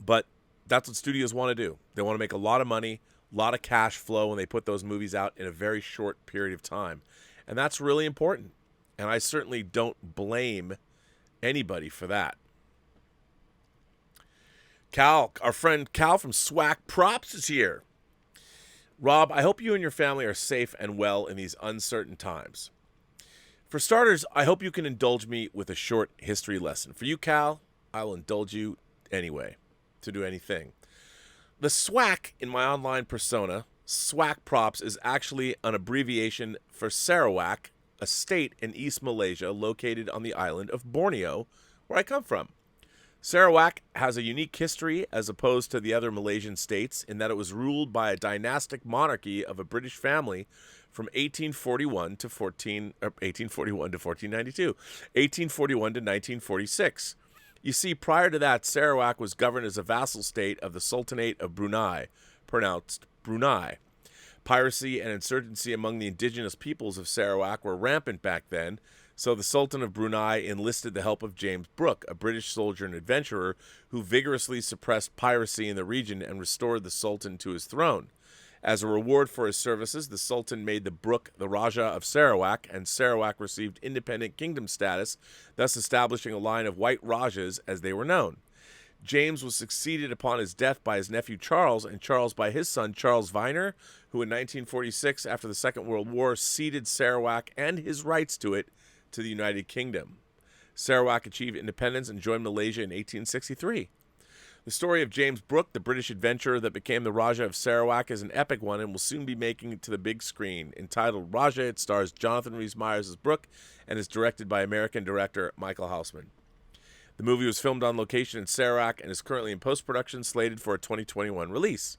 But that's what studios want to do. They want to make a lot of money, a lot of cash flow when they put those movies out in a very short period of time. And that's really important. And I certainly don't blame anybody for that. Cal, our friend Cal from Swack Props is here. Rob, I hope you and your family are safe and well in these uncertain times. For starters, I hope you can indulge me with a short history lesson. For you, Cal, I'll indulge you anyway to do anything. The Swack in my online persona, Swack Props, is actually an abbreviation for Sarawak, a state in East Malaysia located on the island of Borneo, where I come from. Sarawak has a unique history as opposed to the other Malaysian states in that it was ruled by a dynastic monarchy of a British family from 1841 to 1492, 1841 to 1946. You see, prior to that, Sarawak was governed as a vassal state of the Sultanate of Brunei, pronounced Brunei. Piracy and insurgency among the indigenous peoples of Sarawak were rampant back then, so the Sultan of Brunei enlisted the help of James Brooke, a British soldier and adventurer who vigorously suppressed piracy in the region and restored the Sultan to his throne. As a reward for his services, the Sultan made the Brooke the Raja of Sarawak, and Sarawak received independent kingdom status, thus establishing a line of white Rajas as they were known. James was succeeded upon his death by his nephew Charles, and Charles by his son Charles Viner, who in 1946, after the Second World War, ceded Sarawak and his rights to it to the United Kingdom. Sarawak achieved independence and joined Malaysia in 1863. The story of James Brooke, the British adventurer that became the Raja of Sarawak, is an epic one and will soon be making it to the big screen. Entitled Raja, it stars Jonathan Rhys-Meyers as Brooke and is directed by American director Michael Houseman. The movie was filmed on location in Sarawak and is currently in post-production, slated for a 2021 release.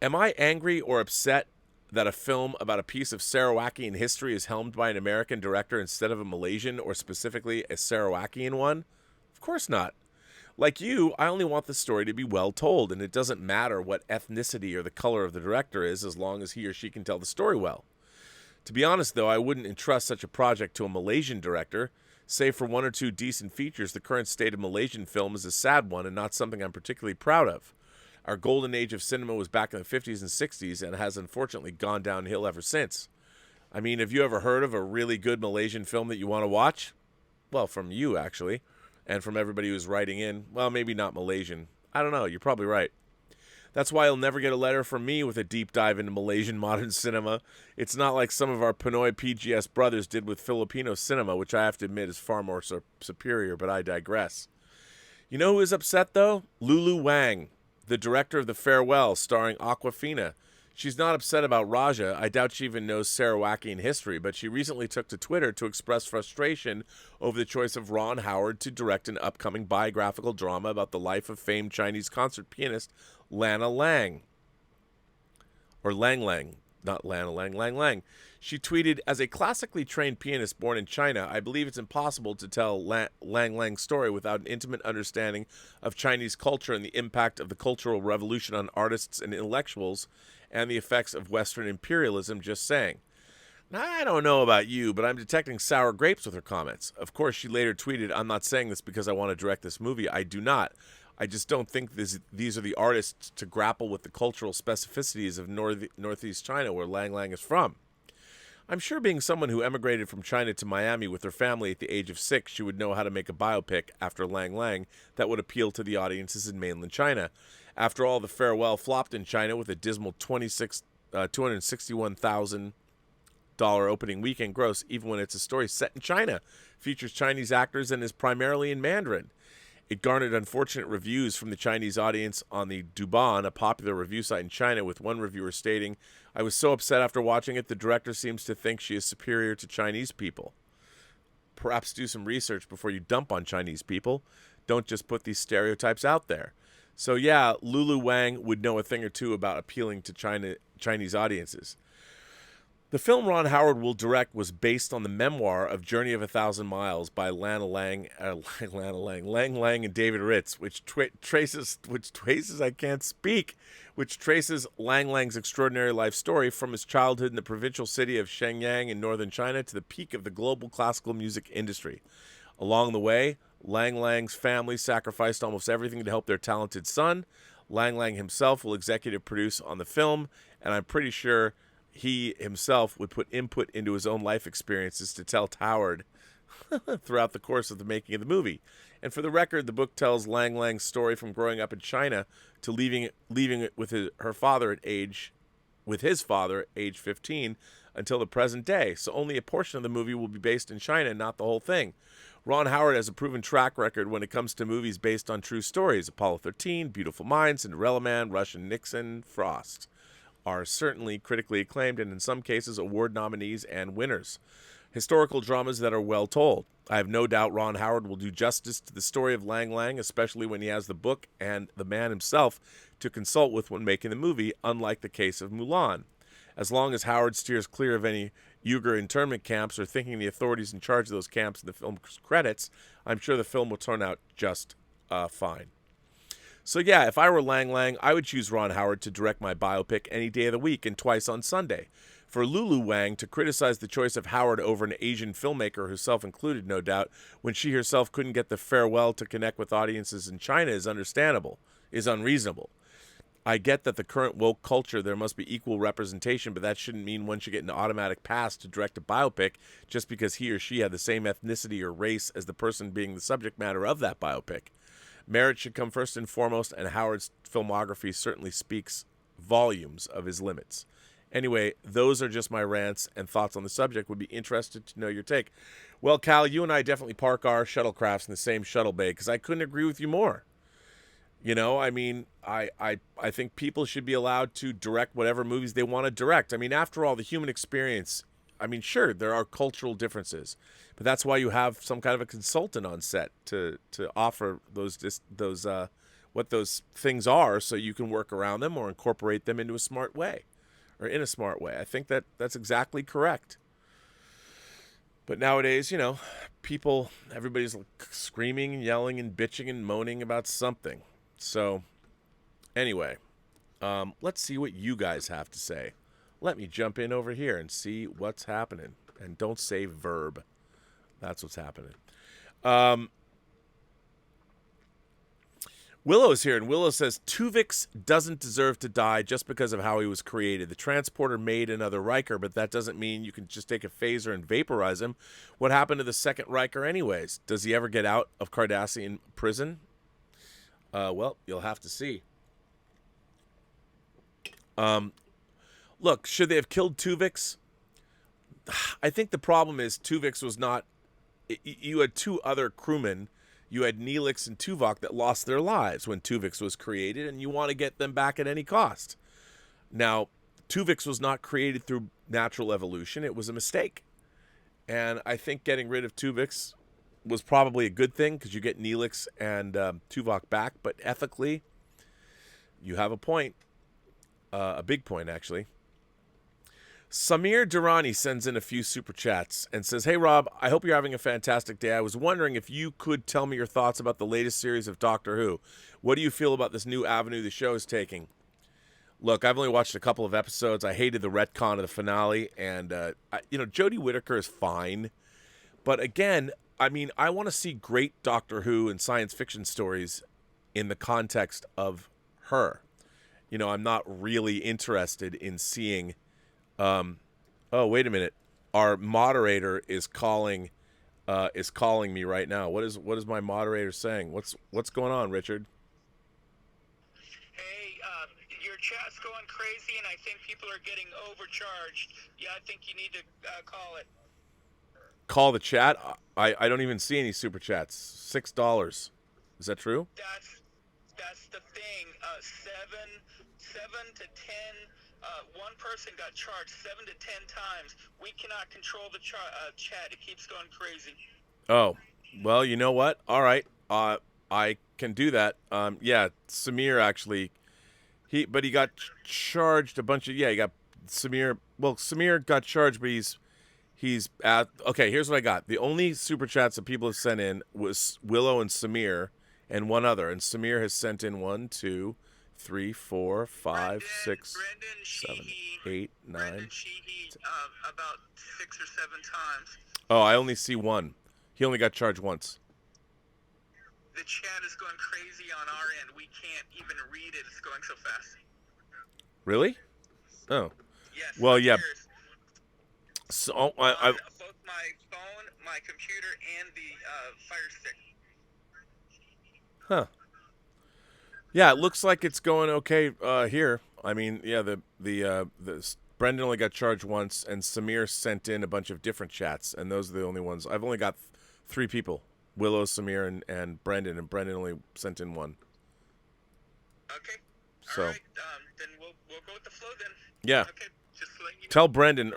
Am I angry or upset that a film about a piece of Sarawakian history is helmed by an American director instead of a Malaysian or specifically a Sarawakian one? Of course not. Like you, I only want the story to be well told, and it doesn't matter what ethnicity or the color of the director is as long as he or she can tell the story well. To be honest, though, I wouldn't entrust such a project to a Malaysian director. Save for one or two decent features, the current state of Malaysian film is a sad one and not something I'm particularly proud of. Our golden age of cinema was back in the 50s and 60s and has unfortunately gone downhill ever since. I mean, have you ever heard of a really good Malaysian film that you want to watch? Well, from you, actually. And from everybody who's writing in. Well, maybe not Malaysian. I don't know. You're probably right. That's why you'll never get a letter from me with a deep dive into Malaysian modern cinema. It's not like some of our Pinoy PGS brothers did with Filipino cinema, which I have to admit is far more superior, but I digress. You know who is upset, though? Lulu Wang, the director of The Farewell, starring Awkwafina. She's not upset about Raja. I doubt she even knows Sarawakian history, but she recently took to Twitter to express frustration over the choice of Ron Howard to direct an upcoming biographical drama about the life of famed Chinese concert pianist Lana Lang. Or Lang Lang, not Lana Lang, Lang Lang. She tweeted, "As a classically trained pianist born in China, I believe it's impossible to tell Lang Lang's story without an intimate understanding of Chinese culture and the impact of the Cultural Revolution on artists and intellectuals and the effects of Western imperialism, just saying." Now, I don't know about you, but I'm detecting sour grapes with her comments. Of course, she later tweeted, "I'm not saying this because I want to direct this movie. I do not. I just don't think these are the artists to grapple with the cultural specificities of Northeast China, where Lang Lang is from." I'm sure being someone who emigrated from China to Miami with her family at the age of 6, she would know how to make a biopic after Lang Lang that would appeal to the audiences in mainland China. After all, The Farewell flopped in China with a dismal $261,000 opening weekend gross, even when it's a story set in China, features Chinese actors, and is primarily in Mandarin. It garnered unfortunate reviews from the Chinese audience on the Douban, a popular review site in China, with one reviewer stating, "I was so upset after watching it, the director seems to think she is superior to Chinese people." Perhaps do some research before you dump on Chinese people. Don't just put these stereotypes out there. So yeah, Lulu Wang would know a thing or two about appealing to Chinese audiences. The film Ron Howard will direct was based on the memoir of Journey of a Thousand Miles by Lang Lang and David Ritz, which traces Lang Lang's extraordinary life story from his childhood in the provincial city of Shenyang in northern China to the peak of the global classical music industry. Along the way, Lang Lang's family sacrificed almost everything to help their talented son. Lang Lang himself will executive produce on the film, and I'm pretty sure he himself would put input into his own life experiences to tell Howard throughout the course of the making of the movie. And for the record, the book tells Lang Lang's story from growing up in China to leaving it with his father at age 15 until the present day. So only a portion of the movie will be based in China, not the whole thing. Ron Howard has a proven track record when it comes to movies based on true stories. Apollo 13, Beautiful Mind, Cinderella Man, Russian Nixon, Frost are certainly critically acclaimed and in some cases award nominees and winners. Historical dramas that are well told. I have no doubt Ron Howard will do justice to the story of Lang Lang, especially when he has the book and the man himself to consult with when making the movie, unlike the case of Mulan. As long as Howard steers clear of any Uyghur internment camps or thinking the authorities in charge of those camps in the film's credits, I'm sure the film will turn out just fine. So yeah, if I were Lang Lang, I would choose Ron Howard to direct my biopic any day of the week and twice on Sunday. For Lulu Wang to criticize the choice of Howard over an Asian filmmaker, herself included, no doubt, when she herself couldn't get the farewell to connect with audiences in China is unreasonable. I get that the current woke culture, there must be equal representation, but that shouldn't mean one should get an automatic pass to direct a biopic just because he or she had the same ethnicity or race as the person being the subject matter of that biopic. Merit should come first and foremost, and Howard's filmography certainly speaks volumes of his limits. Anyway, those are just my rants and thoughts on the subject. Would be interested to know your take. Well, Cal, you and I definitely park our shuttlecrafts in the same shuttle bay because I couldn't agree with you more. You know, I mean, I think people should be allowed to direct whatever movies they want to direct. I mean, after all, the human experience, I mean, sure, there are cultural differences, but that's why you have some kind of a consultant on set to offer what those things are so you can work around them or incorporate them into a smart way or in a smart way. I think that's exactly correct. But nowadays, you know, everybody's screaming and yelling and bitching and moaning about something. So anyway, let's see what you guys have to say. Let me jump in over here and see what's happening. And don't say verb. That's what's happening. Willow's here, and Willow says, Tuvix doesn't deserve to die just because of how he was created. The transporter made another Riker, but that doesn't mean you can just take a phaser and vaporize him. What happened to the second Riker anyways? Does he ever get out of Cardassian prison? Well, you'll have to see. Look, should they have killed Tuvix? I think the problem is Tuvix was not... You had two other crewmen. You had Neelix and Tuvok that lost their lives when Tuvix was created, and you want to get them back at any cost. Now, Tuvix was not created through natural evolution. It was a mistake. And I think getting rid of Tuvix was probably a good thing because you get Neelix and Tuvok back. But ethically, you have a point. A big point, actually. Samir Durrani sends in a few super chats and says, Hey, Rob, I hope you're having a fantastic day. I was wondering if you could tell me your thoughts about the latest series of Doctor Who. What do you feel about this new avenue the show is taking? Look, I've only watched a couple of episodes. I hated the retcon of the finale. And, Jodie Whittaker is fine. But again, I mean, I want to see great Doctor Who and science fiction stories in the context of her. You know, I'm not really interested in seeing... oh, wait a minute. Our moderator is calling me right now. What is my moderator saying? What's going on, Richard? Hey, your chat's going crazy, and I think people are getting overcharged. Yeah, I think you need to call it. Call the chat? I don't even see any super chats. $6. Is that true? That's the thing. Seven to 10. One person got charged 7 to 10 times. We cannot control the chat. It keeps going crazy. Oh, well, you know what? All right. I can do that. Yeah, Samir actually, he got charged a bunch of, he got Samir got charged, but he's at. Okay, here's what I got. The only super chats that people have sent in was Willow and Samir and one other, and Samir has sent in 1, 2, 3, 4, 5, 6, 7, 8, 9. Brendan Sheehy, about 6 or 7 times. Oh, I only see one. He only got charged once. The chat is going crazy on our end. We can't even read it. It's going so fast. Really? Oh. Yes. Well, yeah. Here's So both my phone, my computer, and the Fire Stick. Huh. Yeah, it looks like it's going okay here. I mean, yeah, the Brendan only got charged once, and Samir sent in a bunch of different chats, and those are the only ones. I've only got 3 people: Willow, Samir, and Brendan only sent in 1. Okay. So. All right. Then we'll go with the flow then. Yeah. Okay. Just letting you know. Tell Brendan,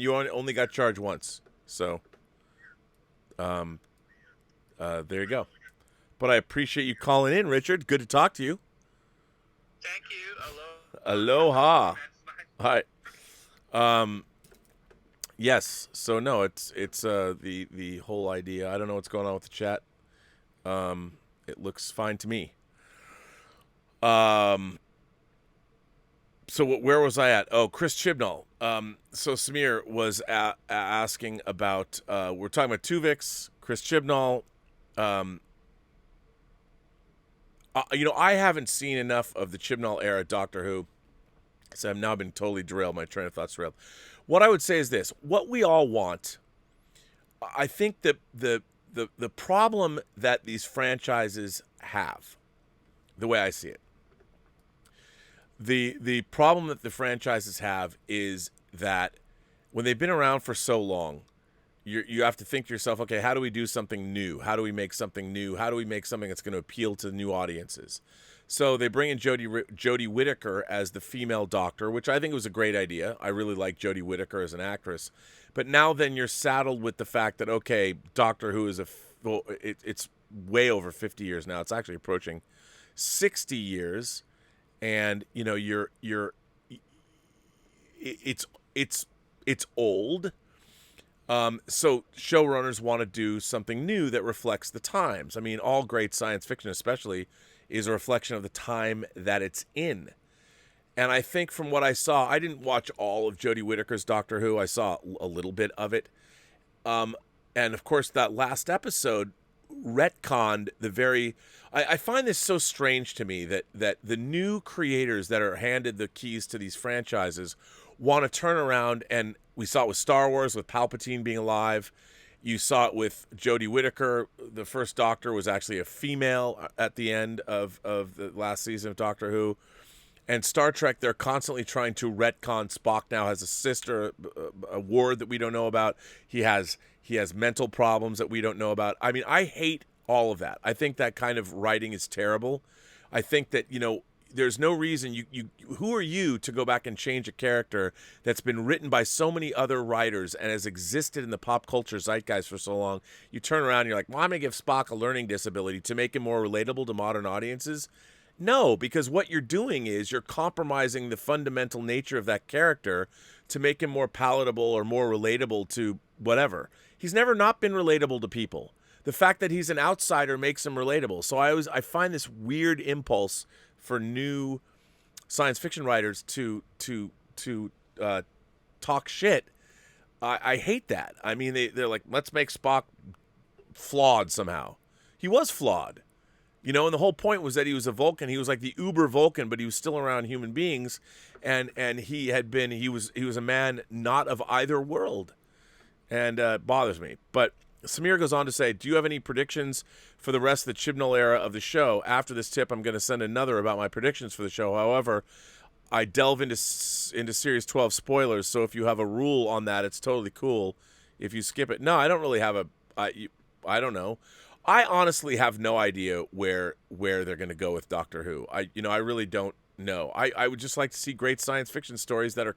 you only got charged once. So, there you go. But I appreciate you calling in, Richard. Good to talk to you. Thank you. Aloha. Hi. Yes. So no, it's the whole idea. I don't know what's going on with the chat. It looks fine to me. So where was I at? Oh, Chris Chibnall. So Samir was asking about. We're talking about Tuvix, Chris Chibnall. I haven't seen enough of the Chibnall era Doctor Who, so I've now been totally derailed. My train of thought's derailed. What I would say is this: what we all want. I think that the problem that these franchises have, the way I see it, the problem that the franchises have is that when they've been around for so long, you have to think to yourself, okay, how do we do something new? How do we make something new? How do we make something that's going to appeal to new audiences? So they bring in Jodie Whittaker as the female Doctor, which I think was a great idea. I really like Jodie Whittaker as an actress. But now then you're saddled with the fact that, okay, Doctor Who is it's way over 50 years now. It's actually approaching 60 years. And, it's old. So showrunners want to do something new that reflects the times. I mean, all great science fiction, especially, is a reflection of the time that it's in. And I think from what I saw, I didn't watch all of Jodie Whittaker's Doctor Who. I saw a little bit of it. And of course, that last episode retconned the very... I find this so strange to me that the new creators that are handed the keys to these franchises want to turn around, and we saw it with Star Wars, with Palpatine being alive. You saw it with Jodie Whittaker. The first Doctor was actually a female at the end of the last season of Doctor Who. And Star Trek, they're constantly trying to retcon. Spock now has a sister, a ward that we don't know about. He has mental problems that we don't know about. I mean, I hate all of that. I think that kind of writing is terrible. I think that, there's no reason who are you to go back and change a character that's been written by so many other writers and has existed in the pop culture zeitgeist for so long. You turn around and you're like, well, I'm going to give Spock a learning disability to make him more relatable to modern audiences. No, because what you're doing is you're compromising the fundamental nature of that character to make him more palatable or more relatable to whatever. He's never not been relatable to people. The fact that he's an outsider makes him relatable. So I find this weird impulse for new science fiction writers to talk shit. I hate that. I mean, they're like, let's make Spock flawed somehow. He was flawed, and the whole point was that he was a Vulcan. He was like the uber Vulcan, but he was still around human beings, and he was a man not of either world, and it bothers me. But Samir goes on to say, do you have any predictions for the rest of the Chibnall era of the show? After this tip, I'm going to send another about my predictions for the show. However, I delve into Series 12 spoilers, so if you have a rule on that, it's totally cool if you skip it. No, I don't really have I don't know. I honestly have no idea where they're going to go with Doctor Who. I really don't know. I would just like to see great science fiction stories that are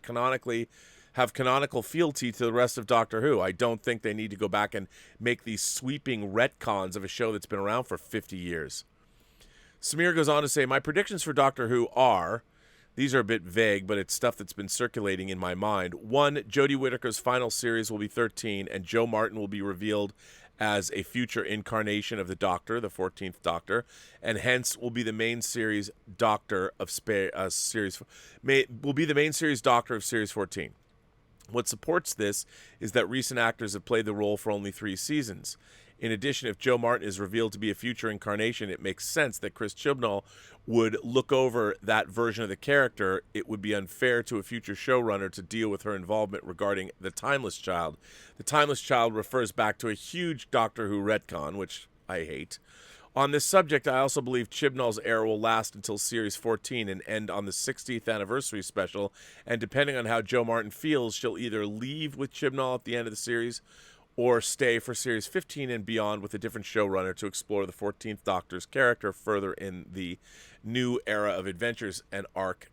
have canonical fealty to the rest of Doctor Who. I don't think they need to go back and make these sweeping retcons of a show that's been around for 50 years. Samir goes on to say, my predictions for Doctor Who are These are a bit vague, but it's stuff that's been circulating in my mind. One, Jodie Whittaker's final series will be 13, and Joe Martin will be revealed as a future incarnation of the Doctor, the 14th Doctor, and hence will be the main series Doctor of will be the main series Doctor of Series 14. What supports this is that recent actors have played the role for only 3 seasons. In addition, if Joe Martin is revealed to be a future incarnation, it makes sense that Chris Chibnall would look over that version of the character. It would be unfair to a future showrunner to deal with her involvement regarding the Timeless Child. The Timeless Child refers back to a huge Doctor Who retcon, which I hate. On this subject, I also believe Chibnall's era will last until Series 14 and end on the 60th anniversary special, and depending on how Joe Martin feels, she'll either leave with Chibnall at the end of the series or stay for Series 15 and beyond with a different showrunner to explore the 14th Doctor's character further in the new era of adventures and arc.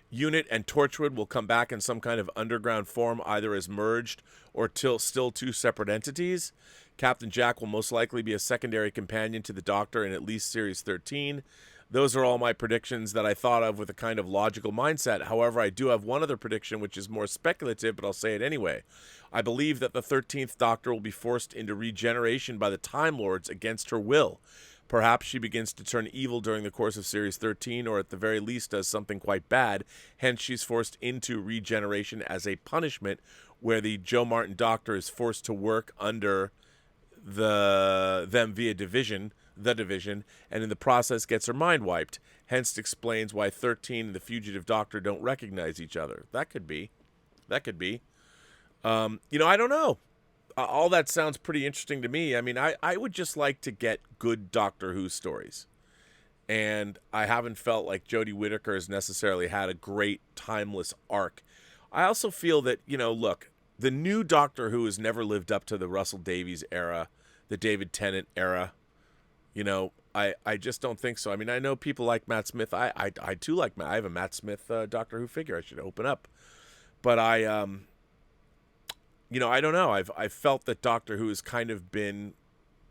Unit and Torchwood will come back in some kind of underground form, either as merged or still 2 separate entities. Captain Jack will most likely be a secondary companion to the Doctor in at least Series 13. Those are all my predictions that I thought of with a kind of logical mindset. However, I do have one other prediction which is more speculative, but I'll say it anyway. I believe that the 13th Doctor will be forced into regeneration by the Time Lords against her will. Perhaps she begins to turn evil during the course of Series 13, or at the very least does something quite bad. Hence, she's forced into regeneration as a punishment, where the Joe Martin Doctor is forced to work under them via the division, and in the process gets her mind wiped. Hence explains why 13 and the fugitive Doctor don't recognize each other. That could be. I don't know. All that sounds pretty interesting to me. I mean, I would just like to get good Doctor Who stories. And I haven't felt like Jodie Whittaker has necessarily had a great timeless arc. I also feel that, look, the new Doctor Who has never lived up to the Russell Davies era, the David Tennant era. I just don't think so. I mean, I know people like Matt Smith. I too like Matt. I have a Matt Smith Doctor Who figure I should open up. But I don't know. I've felt that Doctor Who has kind of been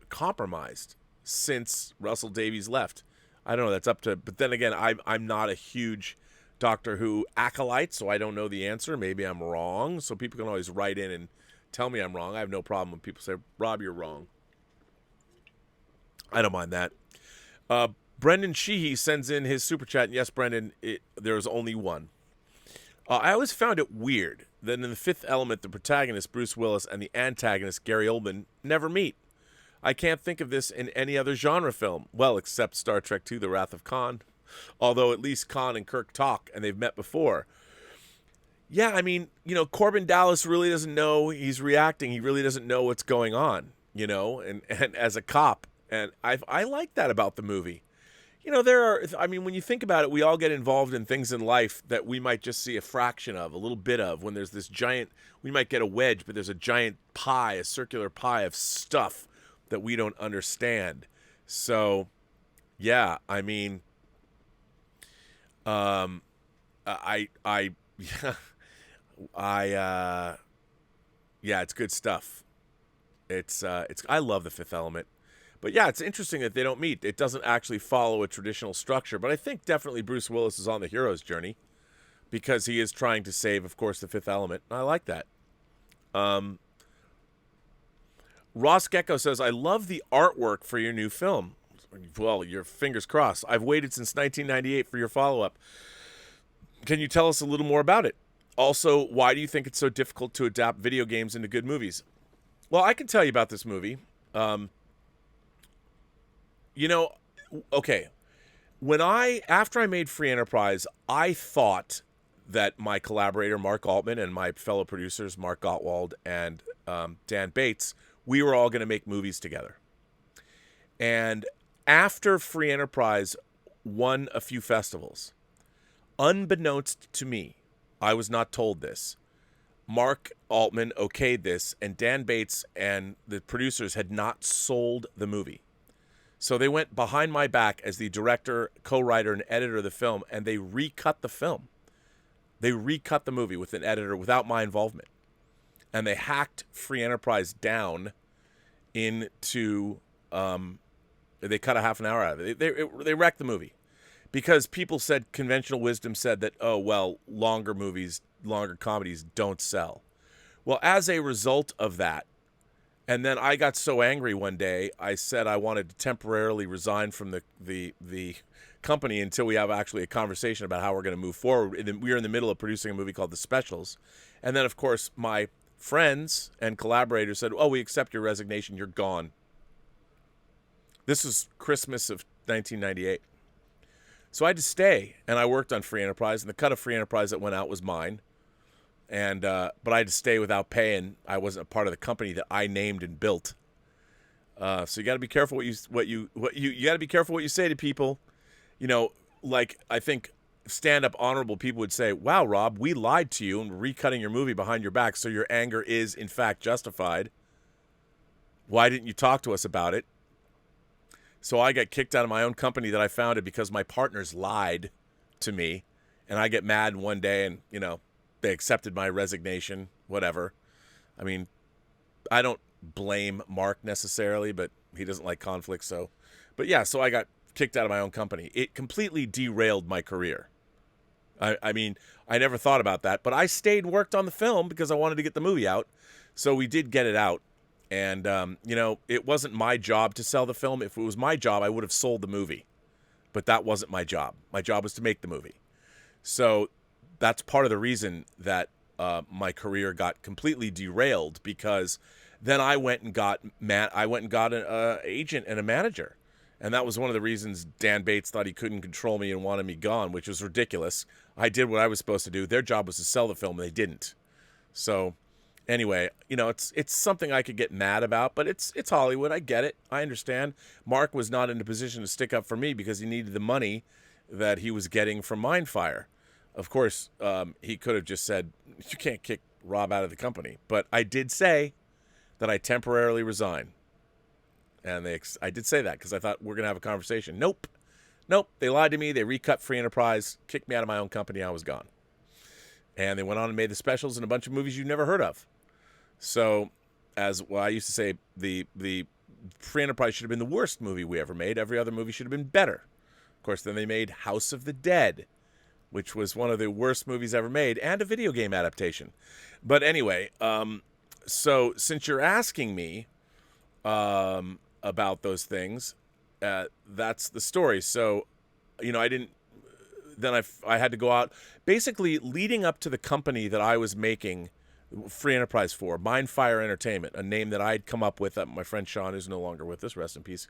compromised since Russell Davies left. I don't know. That's up to. But then again, I'm not a huge Doctor Who acolyte, so I don't know the answer. Maybe I'm wrong. So people can always write in and tell me I'm wrong. I have no problem when people say, "Rob, you're wrong." I don't mind that. Brendan Sheehy sends in his super chat. And yes, Brendan, there's only one. I always found it weird that in The Fifth Element, the protagonist, Bruce Willis, and the antagonist, Gary Oldman, never meet. I can't think of this in any other genre film. Well, except Star Trek II, The Wrath of Khan. Although at least Khan and Kirk talk, and they've met before. Yeah, I mean, Corbin Dallas really doesn't know he's reacting. He really doesn't know what's going on, and as a cop. And I like that about the movie. When you think about it, we all get involved in things in life that we might just see a fraction of, a little bit of, when there's this giant, we might get a wedge, but there's a giant pie, a circular pie of stuff that we don't understand. So, yeah, I mean, it's good stuff. I love The Fifth Element. But yeah, it's interesting that they don't meet. It doesn't actually follow a traditional structure. But I think definitely Bruce Willis is on the hero's journey because he is trying to save, of course, the Fifth Element. I like that. Ross Gecko says, I love the artwork for your new film. Well, your fingers crossed. I've waited since 1998 for your follow-up. Can you tell us a little more about it? Also, why do you think it's so difficult to adapt video games into good movies? Well, I can tell you about this movie. Okay, after I made Free Enterprise, I thought that my collaborator, Mark Altman, and my fellow producers, Mark Gottwald and Dan Bates, we were all going to make movies together. And after Free Enterprise won a few festivals, unbeknownst to me, I was not told this, Mark Altman okayed this, and Dan Bates and the producers had not sold the movie. So they went behind my back as the director, co-writer, and editor of the film, and they recut the film. They recut the movie with an editor without my involvement. And they hacked Free Enterprise down into, they cut a half an hour out of it. They wrecked the movie because people said, conventional wisdom said that, oh, well, longer movies, longer comedies don't sell. Well, as a result of that, and then I got so angry one day, I said I wanted to temporarily resign from the company until we have actually a conversation about how we're going to move forward. And then we were in the middle of producing a movie called The Specials. And then, of course, my friends and collaborators said, oh, we accept your resignation. You're gone. This was Christmas of 1998. So I had to stay, and I worked on Free Enterprise, and the cut of Free Enterprise that went out was mine. And but I had to stay without pay, and I wasn't a part of the company that I named and built. So you got to be careful you got to be careful what you say to people. You know, like I think stand-up honorable people would say, "Wow, Rob, we lied to you and we're recutting your movie behind your back, so your anger is in fact justified. Why didn't you talk to us about it?" So I got kicked out of my own company that I founded because my partners lied to me, and I get mad one day, and they accepted my resignation, whatever. I mean, I don't blame Mark necessarily, but he doesn't like conflict, so. But yeah, so I got kicked out of my own company. It completely derailed my career. I mean, I never thought about that, but I stayed and worked on the film because I wanted to get the movie out. So we did get it out. And, it wasn't my job to sell the film. If it was my job, I would have sold the movie. But that wasn't my job. My job was to make the movie. So that's part of the reason that my career got completely derailed, because then I went and got an agent and a manager. And that was one of the reasons Dan Bates thought he couldn't control me and wanted me gone, which was ridiculous. I did what I was supposed to do. Their job was to sell the film, and they didn't. So anyway, it's something I could get mad about, but it's Hollywood. I get it. I understand. Mark was not in a position to stick up for me because he needed the money that he was getting from Mindfire. Of course, he could have just said, you can't kick Rob out of the company. But I did say that I temporarily resign. And I did say that because I thought we're going to have a conversation. Nope. They lied to me. They recut Free Enterprise, kicked me out of my own company. I was gone. And they went on and made The Specials and a bunch of movies you've never heard of. So, I used to say, the Free Enterprise should have been the worst movie we ever made. Every other movie should have been better. Of course, then they made House of the Dead, which was one of the worst movies ever made, and a video game adaptation. But anyway, so since you're asking me about those things, that's the story. So, I had to go out. Basically, leading up to the company that I was making Free Enterprise for, Mindfire Entertainment, a name that I'd come up with, my friend Sean, who's no longer with us, rest in peace.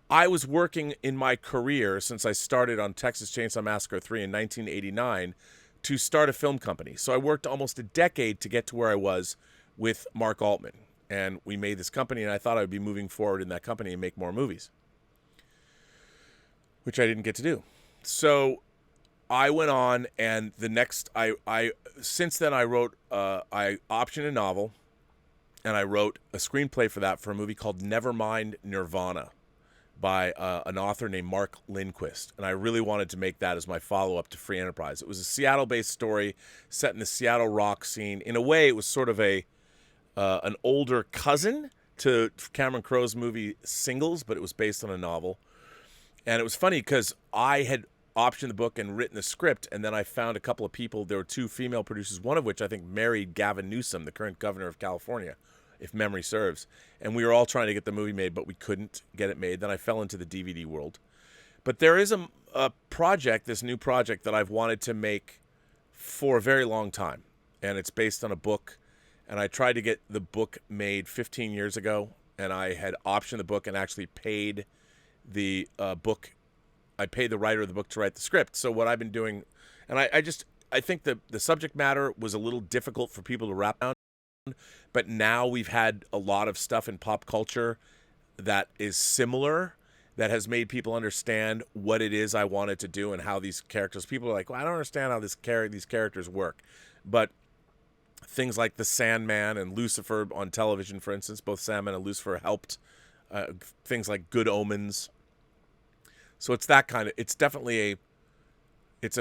I was working in my career since I started on Texas Chainsaw Massacre 3 in 1989 to start a film company. So I worked almost a decade to get to where I was with Mark Altman. And we made this company, and I thought I would be moving forward in that company and make more movies, which I didn't get to do. So I went on, and since then I wrote, I optioned a novel, and I wrote a screenplay for that for a movie called Nevermind Nirvana by an author named Mark Lindquist. And I really wanted to make that as my follow-up to Free Enterprise. It was a Seattle-based story set in the Seattle rock scene. In a way, it was sort of an older cousin to Cameron Crowe's movie Singles, but it was based on a novel. And it was funny because I had optioned the book and written the script, and then I found a couple of people. There were two female producers, one of which I think married Gavin Newsom, the current governor of California, if memory serves. And we were all trying to get the movie made, but we couldn't get it made. Then I fell into the DVD world. But there is a project, this new project that I've wanted to make for a very long time. And it's based on a book. And I tried to get the book made 15 years ago. And I had optioned the book and actually paid the book. I paid the writer of the book to write the script. So what I've been doing, and I think the subject matter was a little difficult for people to wrap around. But now we've had a lot of stuff in pop culture that is similar, that has made people understand what it is I wanted to do and how these characters. People are like, well, I don't understand how these characters work. But things like The Sandman and Lucifer on television, for instance, both Sandman and Lucifer helped. Things like Good Omens. So it's that kind of. It's definitely it's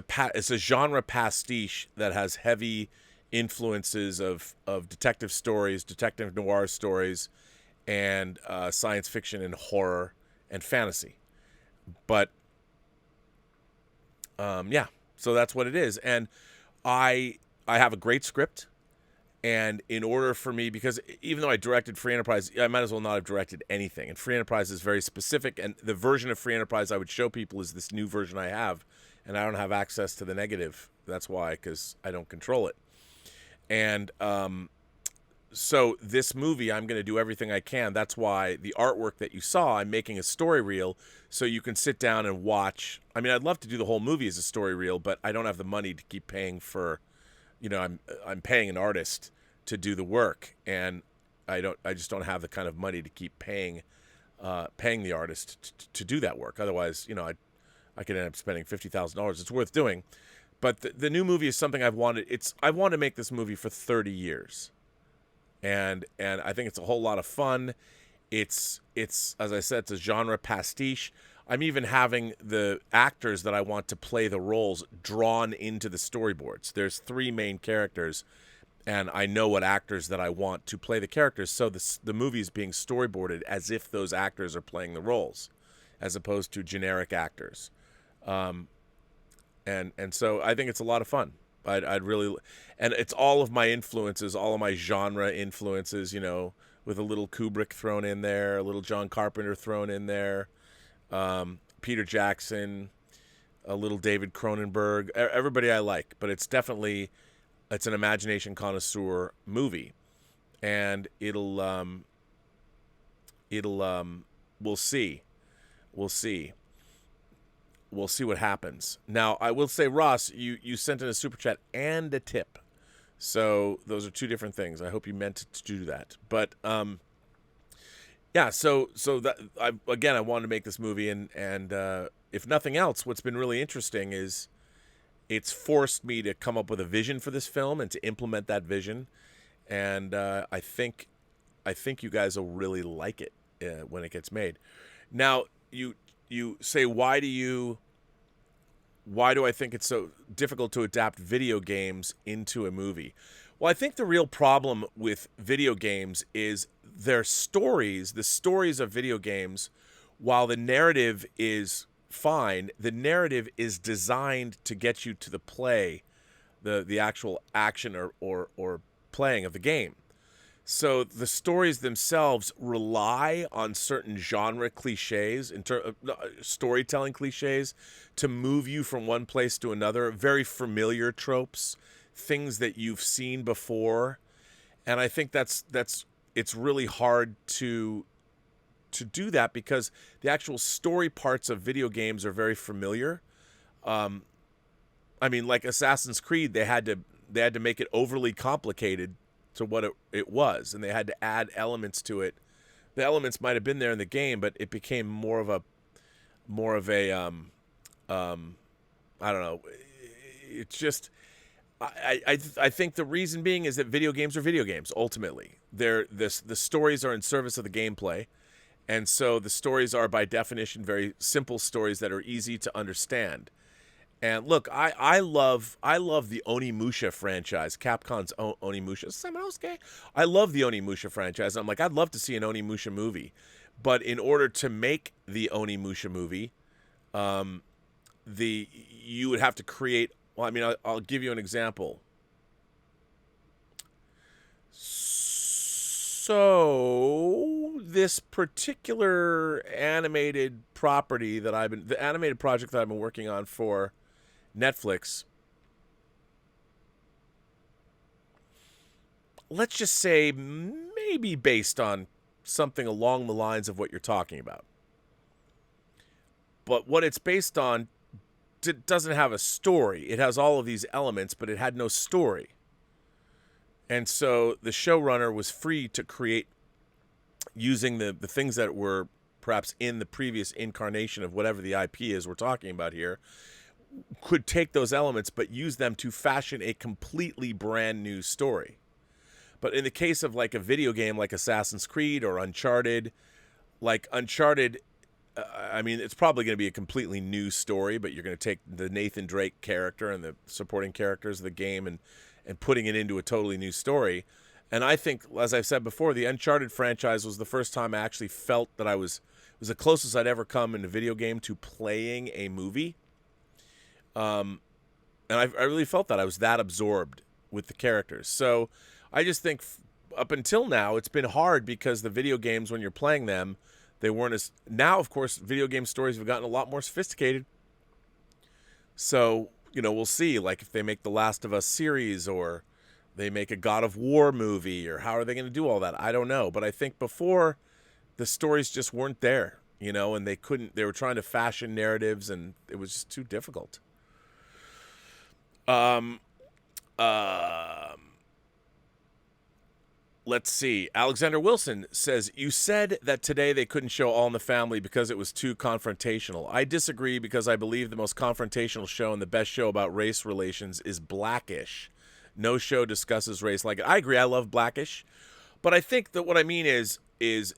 a genre pastiche that has heavy influences of detective stories, detective noir stories, and science fiction and horror and fantasy. But Yeah, so that's what it is. And I have a great script. And in order for me, because even though I directed Free Enterprise, I might as well not have directed anything. And Free Enterprise is very specific. And the version of Free Enterprise I would show people is this new version I have. And I don't have access to the negative. That's why, because I don't control it. And so this movie, I'm going to do everything I can. That's why the artwork that you saw, I'm making a story reel so you can sit down and watch. I mean, I'd love to do the whole movie as a story reel, but I don't have the money to keep paying for, I'm paying an artist to do the work, and I just don't have the kind of money to keep paying the artist to do that work. Otherwise, I could end up spending $50,000. It's worth doing. But the new movie is something I've wanted. I want to make this movie for 30 years. And I think it's a whole lot of fun. It's as I said, it's a genre pastiche. I'm even having the actors that I want to play the roles drawn into the storyboards. There's 3 main characters, and I know what actors that I want to play the characters. So the movie is being storyboarded as if those actors are playing the roles, as opposed to generic actors. And so I think it's a lot of fun. I'd really, and it's all of my influences, all of my genre influences, with a little Kubrick thrown in there, a little John Carpenter thrown in there, Peter Jackson, a little David Cronenberg, everybody I like, but it's an imagination connoisseur movie, and we'll see what happens. Now, I will say, Ross, you sent in a super chat and a tip. So those are 2 different things. I hope you meant to do that. But yeah, so that I wanted to make this movie, and if nothing else, what's been really interesting is it's forced me to come up with a vision for this film and to implement that vision. And I think you guys will really like it when it gets made. Now, you say, why do I think it's so difficult to adapt video games into a movie? Well, I think the real problem with video games is their stories, the stories of video games, while the narrative is fine, the narrative is designed to get you to the play, the actual action or playing of the game. So the stories themselves rely on certain genre cliches, storytelling cliches, to move you from one place to another, very familiar tropes, things that you've seen before. And I think it's really hard to do that because the actual story parts of video games are very familiar. I mean, like Assassin's Creed, they had to make it overly complicated to what it was, and they had to add elements to it. The elements might have been there in the game, but it became more of a I don't know. It's just I think the reason being is that video games are video games. Ultimately, the stories are in service of the gameplay, and so the stories are by definition very simple stories that are easy to understand. And look, I love the Onimusha franchise, Capcom's Onimusha. Samanosuke. I love the Onimusha franchise. I'm like, I'd love to see an Onimusha movie, but in order to make the Onimusha movie, you would have to create. Well, I mean, I'll give you an example. So this particular animated property the animated project that I've been working on for Netflix, let's just say maybe based on something along the lines of what you're talking about. But what it's based on doesn't have a story. It has all of these elements, but it had no story. And so the showrunner was free to create using the things that were perhaps in the previous incarnation of whatever the IP is we're talking about here, could take those elements but use them to fashion a completely brand new story. But in the case of like a video game like Assassin's Creed or Uncharted, I mean, it's probably going to be a completely new story, but you're going to take the Nathan Drake character and the supporting characters of the game and putting it into a totally new story. And I think, as I've said before, the Uncharted franchise was the first time I actually felt that it was the closest I'd ever come in a video game to playing a movie. And I really felt that I was that absorbed with the characters. So I just think up until now, it's been hard because the video games, when you're playing them, they weren't as... Now, of course, video game stories have gotten a lot more sophisticated. So, we'll see, like, if they make the Last of Us series or they make a God of War movie, or how are they going to do all that? I don't know. But I think before, the stories just weren't there, and they were trying to fashion narratives, and it was just too difficult. Let's see. Alexander Wilson says, you said that today they couldn't show All in the Family because it was too confrontational. I disagree because I believe the most confrontational show and the best show about race relations is Blackish. No show discusses race like it. I agree. I love Blackish. But I think that what I mean is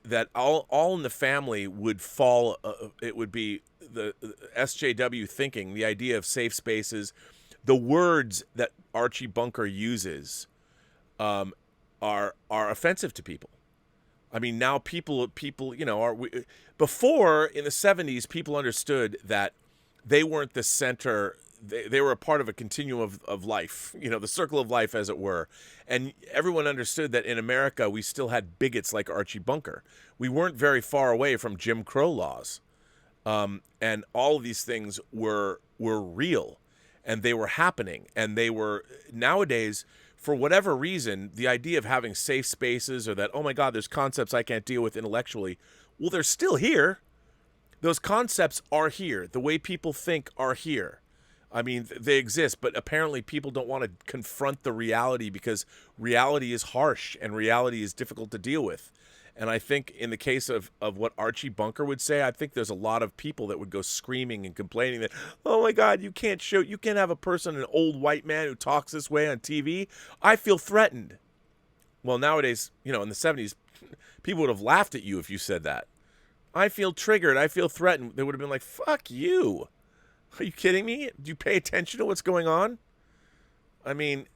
that all in the Family would fall, it would be the SJW thinking, the idea of safe spaces. The words that Archie Bunker uses are offensive to people. I mean, now people before in the 70s, people understood that they weren't the center. They were a part of a continuum of life, the circle of life, as it were. And everyone understood that in America, we still had bigots like Archie Bunker. We weren't very far away from Jim Crow laws. And all of these things were real, and they were happening. And they were, nowadays, for whatever reason, the idea of having safe spaces, or that, oh my God, there's concepts I can't deal with intellectually. Well, they're still here. Those concepts are here. The way people think are here. I mean, they exist, but apparently people don't want to confront the reality because reality is harsh and reality is difficult to deal with. And I think in the case of what Archie Bunker would say, I think there's a lot of people that would go screaming and complaining that, oh my God, you can't have a person, an old white man who talks this way on TV. I feel threatened. Well, nowadays, in the 70s, people would have laughed at you if you said that. I feel triggered. I feel threatened. They would have been like, fuck you. Are you kidding me? Do you pay attention to what's going on? I mean,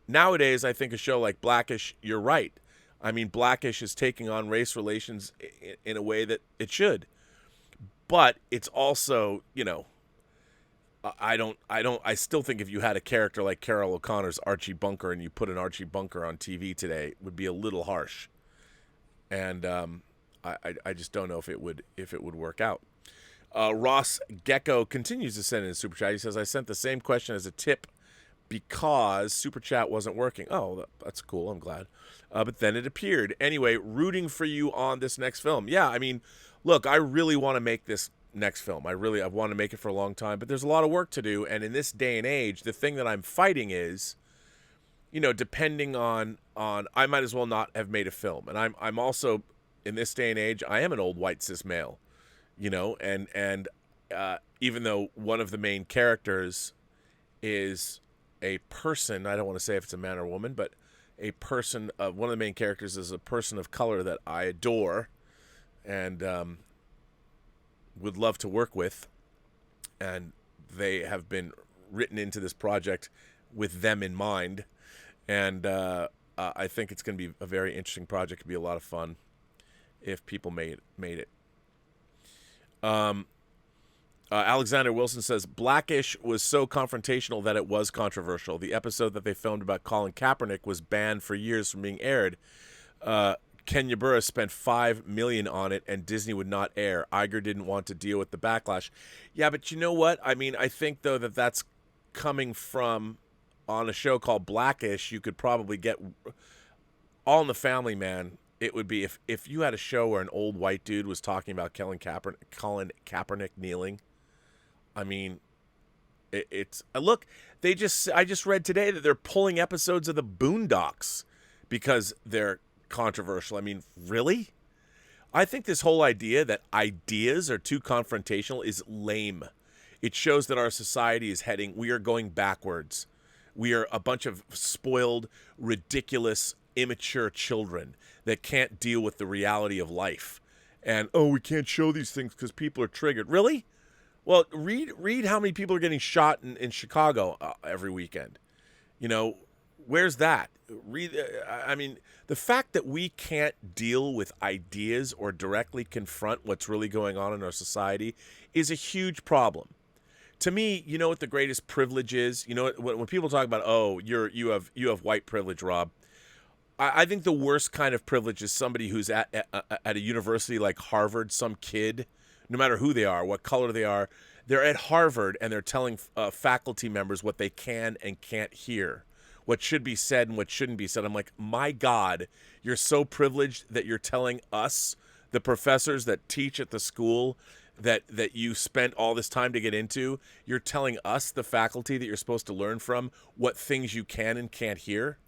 nowadays, I think a show like Blackish, you're right. I mean, Blackish is taking on race relations in a way that it should. But it's also, I still think if you had a character like Carol O'Connor's Archie Bunker and you put an Archie Bunker on TV today, it would be a little harsh. And I just don't know if it would work out. Ross Gecko continues to send in a super chat. He says, I sent the same question as a tip because super chat wasn't working. Oh, that's cool. I'm glad. But then it appeared. Anyway, rooting for you on this next film. Yeah, I mean, look, I really want to make this next film. I've wanted to make it for a long time, but there's a lot of work to do. And in this day and age, the thing that I'm fighting is, depending on I might as well not have made a film. And I'm also, in this day and age, I am an old white cis male. And even though one of the main characters is a person, I don't want to say if it's a man or woman, but a person of one of the main characters is a person of color that I adore and would love to work with. And they have been written into this project with them in mind. And I think it's going to be a very interesting project. It'll be a lot of fun if people made it. Alexander Wilson says, Blackish was so confrontational that it was controversial. The episode that they filmed about Colin Kaepernick was banned for years from being aired. Kenya Burris spent $5 million on it, and Disney would not air. Iger didn't want to deal with the backlash. Yeah, but you know what? I mean, I think, though, that's coming from, on a show called Blackish, you could probably get All in the Family, man. It would be if you had a show where an old white dude was talking about Colin Kaepernick kneeling. I mean, it's look. I just read today that they're pulling episodes of the Boondocks because they're controversial. I mean, really? I think this whole idea that ideas are too confrontational is lame. It shows that our society is we are going backwards. We are a bunch of spoiled, ridiculous, immature children that can't deal with the reality of life. And, we can't show these things because people are triggered. Really? Well, read how many people are getting shot in Chicago every weekend. Where's that? I mean, the fact that we can't deal with ideas or directly confront what's really going on in our society is a huge problem. To me, you know what the greatest privilege is? You know, when people talk about, oh, you have white privilege, Rob. I think the worst kind of privilege is somebody who's at a university like Harvard, some kid, no matter who they are, what color they are, they're at Harvard and they're telling faculty members what they can and can't hear, what should be said and what shouldn't be said. I'm like, my God, you're so privileged that you're telling us, the professors that teach at the school that you spent all this time to get into, you're telling us, the faculty that you're supposed to learn from, what things you can and can't hear.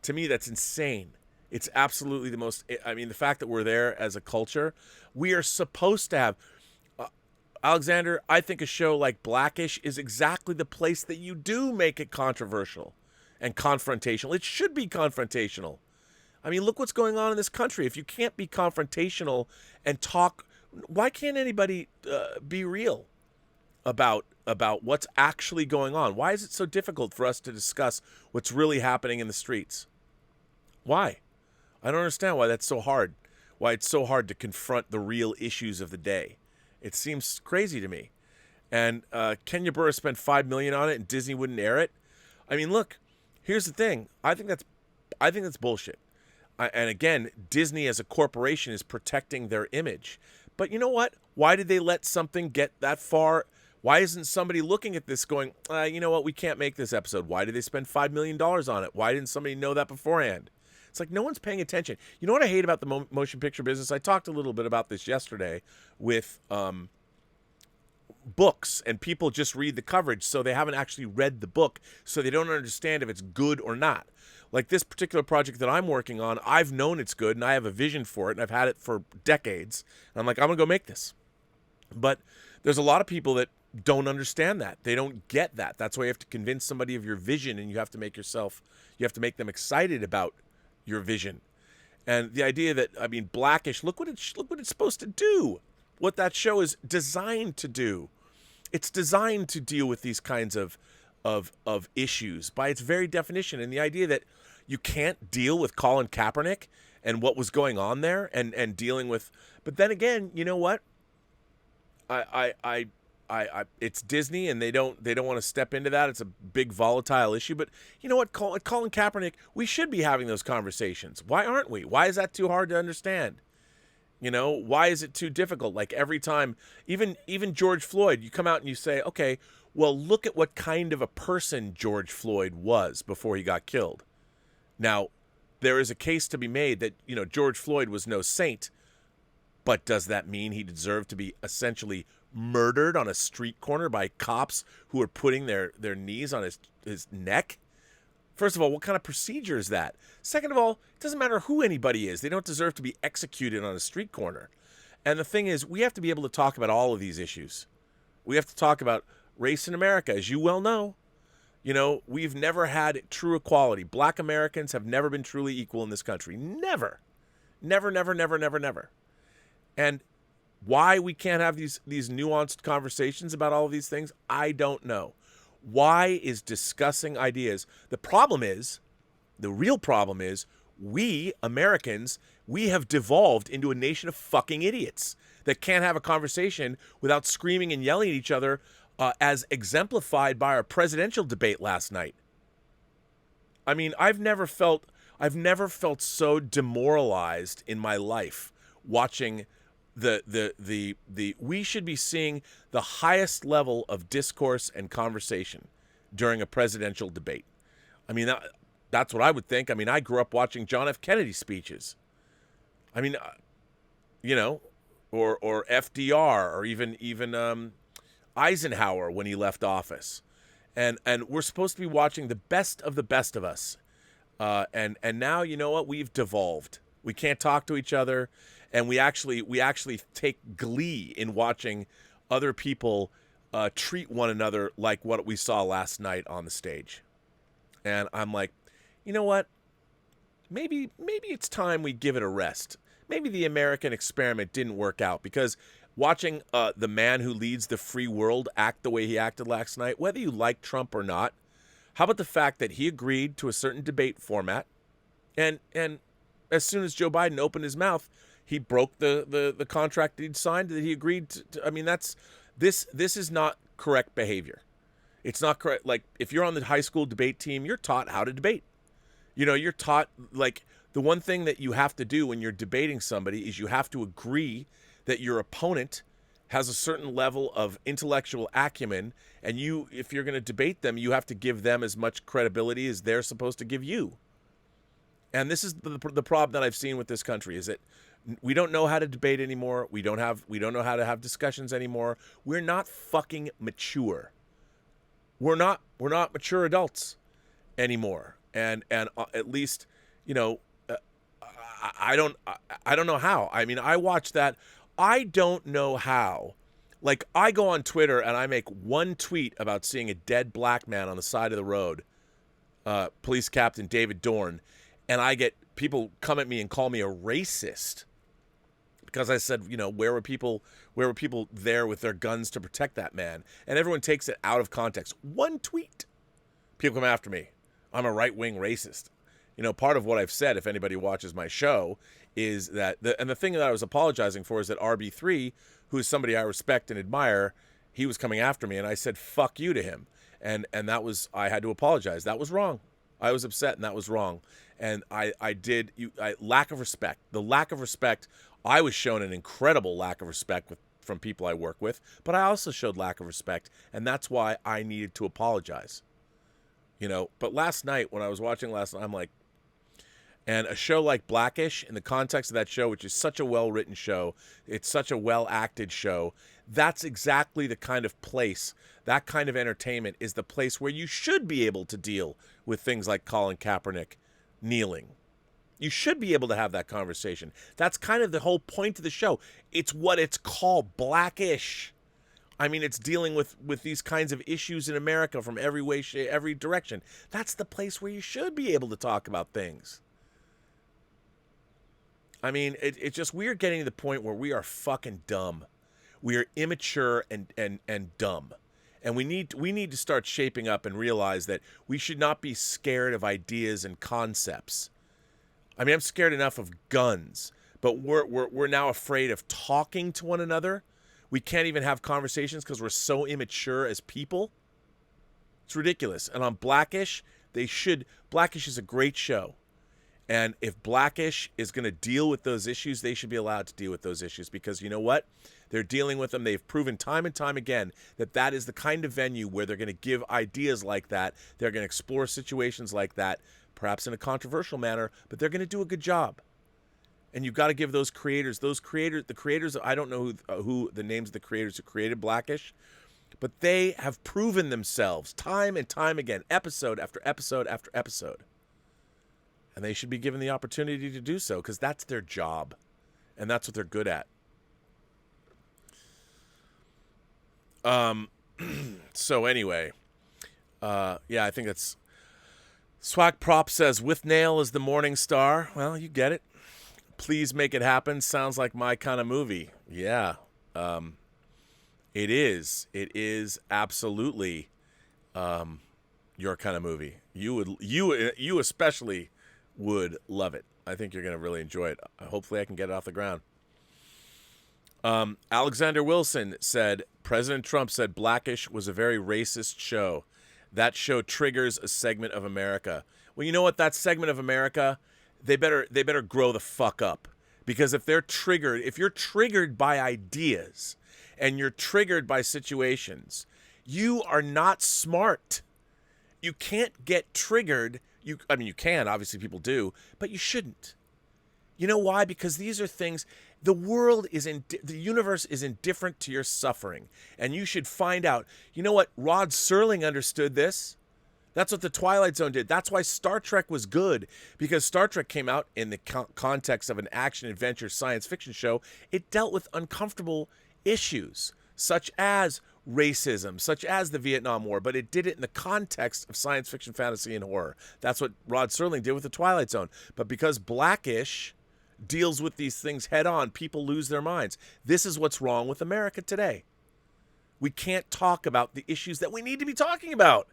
To me, that's insane. It's absolutely the most, I mean, the fact that we're there as a culture, we are supposed to have, Alexander, I think a show like Blackish is exactly the place that you do make it controversial and confrontational. It should be confrontational. I mean, look what's going on in this country. If you can't be confrontational and talk, why can't anybody be real about what's actually going on? Why is it so difficult for us to discuss what's really happening in the streets? Why? I don't understand why that's so hard. Why it's so hard to confront the real issues of the day. It seems crazy to me. And Kenya Burris spent $5 million on it, and Disney wouldn't air it. I mean, look. Here's the thing. I think that's bullshit. And again, Disney as a corporation is protecting their image. But you know what? Why did they let something get that far? Why isn't somebody looking at this going, you know what? We can't make this episode. Why did they spend $5 million on it? Why didn't somebody know that beforehand? It's like no one's paying attention. You know what I hate about the motion picture business? I talked a little bit about this yesterday with books, and people just read the coverage, so they haven't actually read the book, so they don't understand if it's good or not. Like this particular project that I'm working on, I've known it's good, and I have a vision for it, and I've had it for decades. And I'm like, I'm going to go make this. But there's a lot of people that don't understand that. They don't get that. That's why you have to convince somebody of your vision, and you have to make them excited about your vision. And the idea that, I mean, Blackish, look what it's supposed to do. What that show is designed to do. It's designed to deal with these kinds of issues by its very definition. And the idea that you can't deal with Colin Kaepernick and what was going on there and dealing with, but then again, you know what? It's Disney, and they don't want to step into that. It's a big volatile issue. But you know what, Colin Kaepernick, we should be having those conversations. Why aren't we? Why is that too hard to understand? You know, why is it too difficult? Like every time, even George Floyd, you come out and you say, okay, well, look at what kind of a person George Floyd was before he got killed. Now, there is a case to be made that, you know, George Floyd was no saint, but does that mean he deserved to be essentially murdered on a street corner by cops who are putting their knees on his neck? First of all, what kind of procedure is that? Second of all, it doesn't matter who anybody is. They don't deserve to be executed on a street corner. And the thing is, we have to be able to talk about all of these issues. We have to talk about race in America, as you well know. You know, we've never had true equality. Black Americans have never been truly equal in this country. Never. Never, never, never, never, never. And why we can't have these nuanced conversations about all of these things, I don't know. Why is discussing ideas? The real problem is, we Americans, we have devolved into a nation of fucking idiots that can't have a conversation without screaming and yelling at each other, as exemplified by our presidential debate last night. I mean, I've never felt so demoralized in my life watching we should be seeing the highest level of discourse and conversation during a presidential debate. I mean, that's what I would think. I mean, I grew up watching John F. Kennedy speeches. I mean, you know, or FDR, or even Eisenhower when he left office. And we're supposed to be watching the best of us. And now, you know what? We've devolved. We can't talk to each other. And we actually take glee in watching other people treat one another like what we saw last night on the stage. And I'm like, you know what? Maybe it's time we give it a rest. Maybe the American experiment didn't work out, because watching the man who leads the free world act the way he acted last night, whether you like Trump or not, how about the fact that he agreed to a certain debate format, and as soon as Joe Biden opened his mouth, he broke the contract that he'd signed, that he agreed to. I mean, this is not correct behavior. It's not correct. Like, if you're on the high school debate team, you're taught how to debate. You know, you're taught, like, the one thing that you have to do when you're debating somebody is you have to agree that your opponent has a certain level of intellectual acumen, and you, if you're going to debate them, you have to give them as much credibility as they're supposed to give you. And this is the problem that I've seen with this country, is that we don't know how to debate anymore. We don't know how to have discussions anymore. We're not fucking mature. We're not mature adults anymore. And at least, you know, I don't know how. I mean, I watched that. I don't know how. Like, I go on Twitter and I make one tweet about seeing a dead black man on the side of the road, Police Captain David Dorn, and I get people come at me and call me a racist because I said, you know, where were people there with their guns to protect that man? And everyone takes it out of context. One tweet. People come after me. I'm a right-wing racist. You know, part of what I've said, if anybody watches my show, is that the thing that I was apologizing for is that RB3, who is somebody I respect and admire, he was coming after me, and I said fuck you to him, and that was, I had to apologize. That was wrong. I was upset, and that was wrong. And lack of respect. The lack of respect. I was shown an incredible lack of respect from people I work with, but I also showed lack of respect, and that's why I needed to apologize. You know, but last night when I was watching I'm like, and a show like Blackish, in the context of that show, which is such a well-written show, it's such a well-acted show, that's exactly the kind of place, that kind of entertainment is the place where you should be able to deal with things like Colin Kaepernick kneeling. You should be able to have that conversation. That's kind of the whole point of the show. It's what it's called, Blackish. I mean, it's dealing with these kinds of issues in America from every way, every direction. That's the place where you should be able to talk about things. I mean, it's just, we are getting to the point where we are fucking dumb. We are immature and dumb. And we need to start shaping up and realize that we should not be scared of ideas and concepts. I mean, I'm scared enough of guns, but we're now afraid of talking to one another. We can't even have conversations because we're so immature as people. It's ridiculous. And on Blackish, Blackish is a great show. And if Blackish is going to deal with those issues, they should be allowed to deal with those issues, because you know what? They're dealing with them. They've proven time and time again that is the kind of venue where they're going to give ideas like that. They're going to explore situations like that, perhaps in a controversial manner, but they're going to do a good job. And you've got to give the creators, I don't know who the names of the creators who created Blackish, but they have proven themselves time and time again, episode after episode after episode. And they should be given the opportunity to do so, because that's their job. And that's what they're good at. So anyway, yeah, I think that's... Swag Prop says, with Nail as the Morning Star. Well, you get it. Please Make It Happen sounds like my kind of movie. Yeah. It is. It is absolutely your kind of movie. You especially would love it. I think you're going to really enjoy it. Hopefully I can get it off the ground. Alexander Wilson said, President Trump said Blackish was a very racist show. That show triggers a segment of America. Well, you know what? That segment of America, they better grow the fuck up. Because if you're triggered by ideas and you're triggered by situations, you are not smart. You can't get triggered. You can, obviously people do, but you shouldn't. You know why? Because these are things, the universe is indifferent to your suffering, and you should find out. You know what? Rod Serling understood this. That's what the Twilight Zone did. That's why Star Trek was good, because Star Trek came out in the context of an action-adventure science fiction show. It dealt with uncomfortable issues, such as racism, such as the Vietnam War, but it did it in the context of science fiction, fantasy, and horror. That's what Rod Serling did with the Twilight Zone. But because Blackish deals with these things head on, people lose their minds. This is what's wrong with America today. We can't talk about the issues that we need to be talking about.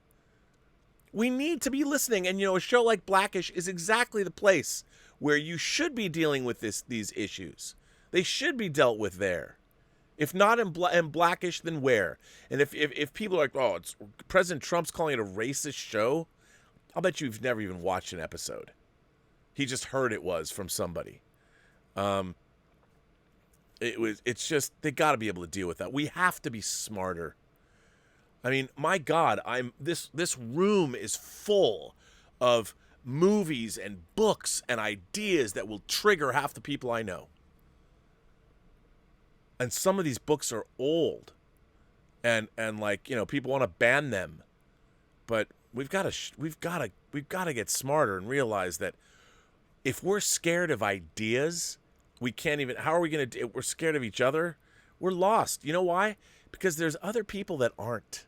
We need to be listening. And, a show like Blackish is exactly the place where you should be dealing with these issues. They should be dealt with there. If not in Blackish, then where? And if people are like, oh, it's President Trump's calling it a racist show, I'll bet you've never even watched an episode. He just heard it was from somebody. It's just, they got to be able to deal with that. We have to be smarter. I mean, my God, this room is full of movies and books and ideas that will trigger half the people I know. And some of these books are old, and like, you know, people want to ban them, but we've got to get smarter and realize that if we're scared of ideas, we can't even. How are we going to? We're scared of each other. We're lost. You know why? Because there's other people that aren't.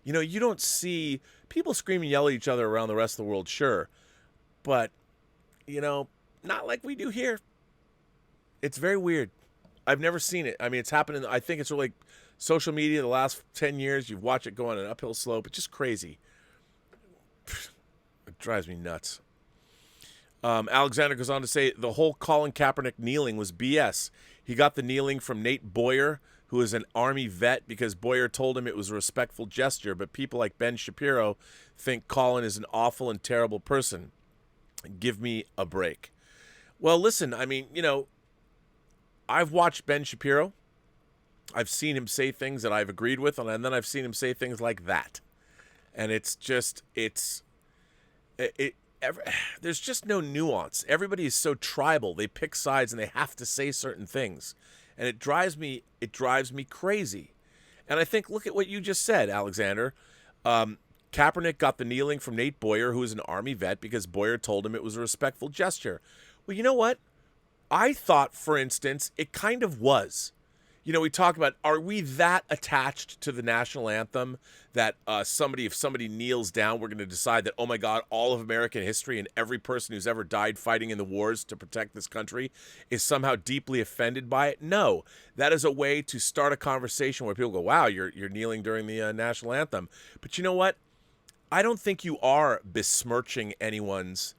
You know, you don't see people scream and yell at each other around the rest of the world, sure, but you know, not like we do here. It's very weird. I've never seen it. I mean, it's happened I think it's really social media the last 10 years. You've watched it go on an uphill slope. It's just crazy. It drives me nuts. Alexander goes on to say the whole Colin Kaepernick kneeling was BS. He got the kneeling from Nate Boyer, who is an Army vet, because Boyer told him it was a respectful gesture, but people like Ben Shapiro think Colin is an awful and terrible person. Give me a break. Well, listen, I mean, you know, I've watched Ben Shapiro. I've seen him say things that I've agreed with, and then I've seen him say things like that. And it's just, there's just no nuance. Everybody is so tribal. They pick sides and they have to say certain things. And it drives me crazy. And I think, look at what you just said, Alexander. Kaepernick got the kneeling from Nate Boyer, who is an Army vet, because Boyer told him it was a respectful gesture. Well, you know what? I thought, for instance, it kind of was. You know, we talk about, are we that attached to the national anthem that if somebody kneels down, we're going to decide that, oh my God, all of American history and every person who's ever died fighting in the wars to protect this country is somehow deeply offended by it? No, that is a way to start a conversation where people go, wow, you're kneeling during the national anthem. But you know what? I don't think you are besmirching anyone's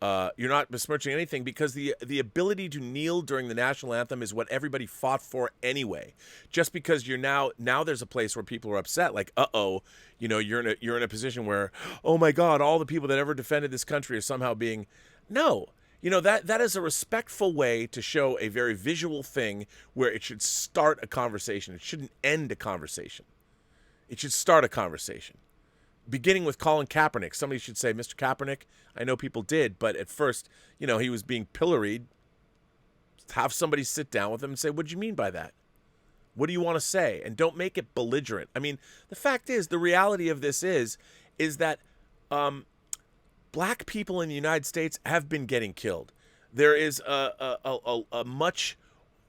you're not besmirching anything, because the ability to kneel during the national anthem is what everybody fought for anyway. Just because you're now there's a place where people are upset, like, you know, you're in a position where, oh my God, all the people that ever defended this country are somehow being, no. You know, that is a respectful way to show a very visual thing where it should start a conversation. It shouldn't end a conversation. It should start a conversation. Beginning with Colin Kaepernick. Somebody should say, Mr. Kaepernick, I know people did, but at first, you know, he was being pilloried. Have somebody sit down with him and say, what do you mean by that? What do you want to say? And don't make it belligerent. I mean, the fact is, the reality of this is that black people in the United States have been getting killed. There is a much,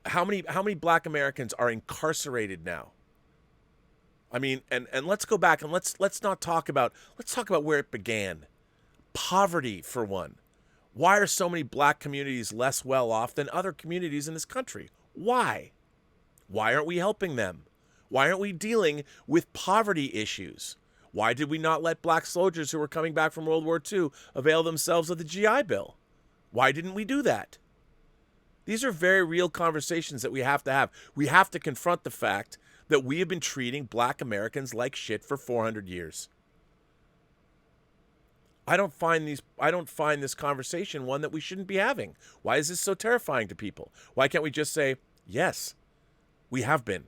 how many black Americans are incarcerated now? I mean, and let's go back and let's talk about where it began. Poverty, for one. Why are so many black communities less well off than other communities in this country? Why? Why aren't we helping them? Why aren't we dealing with poverty issues? Why did we not let black soldiers who were coming back from World War II avail themselves of the GI Bill? Why didn't we do that? These are very real conversations that we have to have. We have to confront the fact that we have been treating black Americans like shit for 400 years. I don't find this conversation one that we shouldn't be having. Why is this so terrifying to people? Why can't we just say, yes, we have been.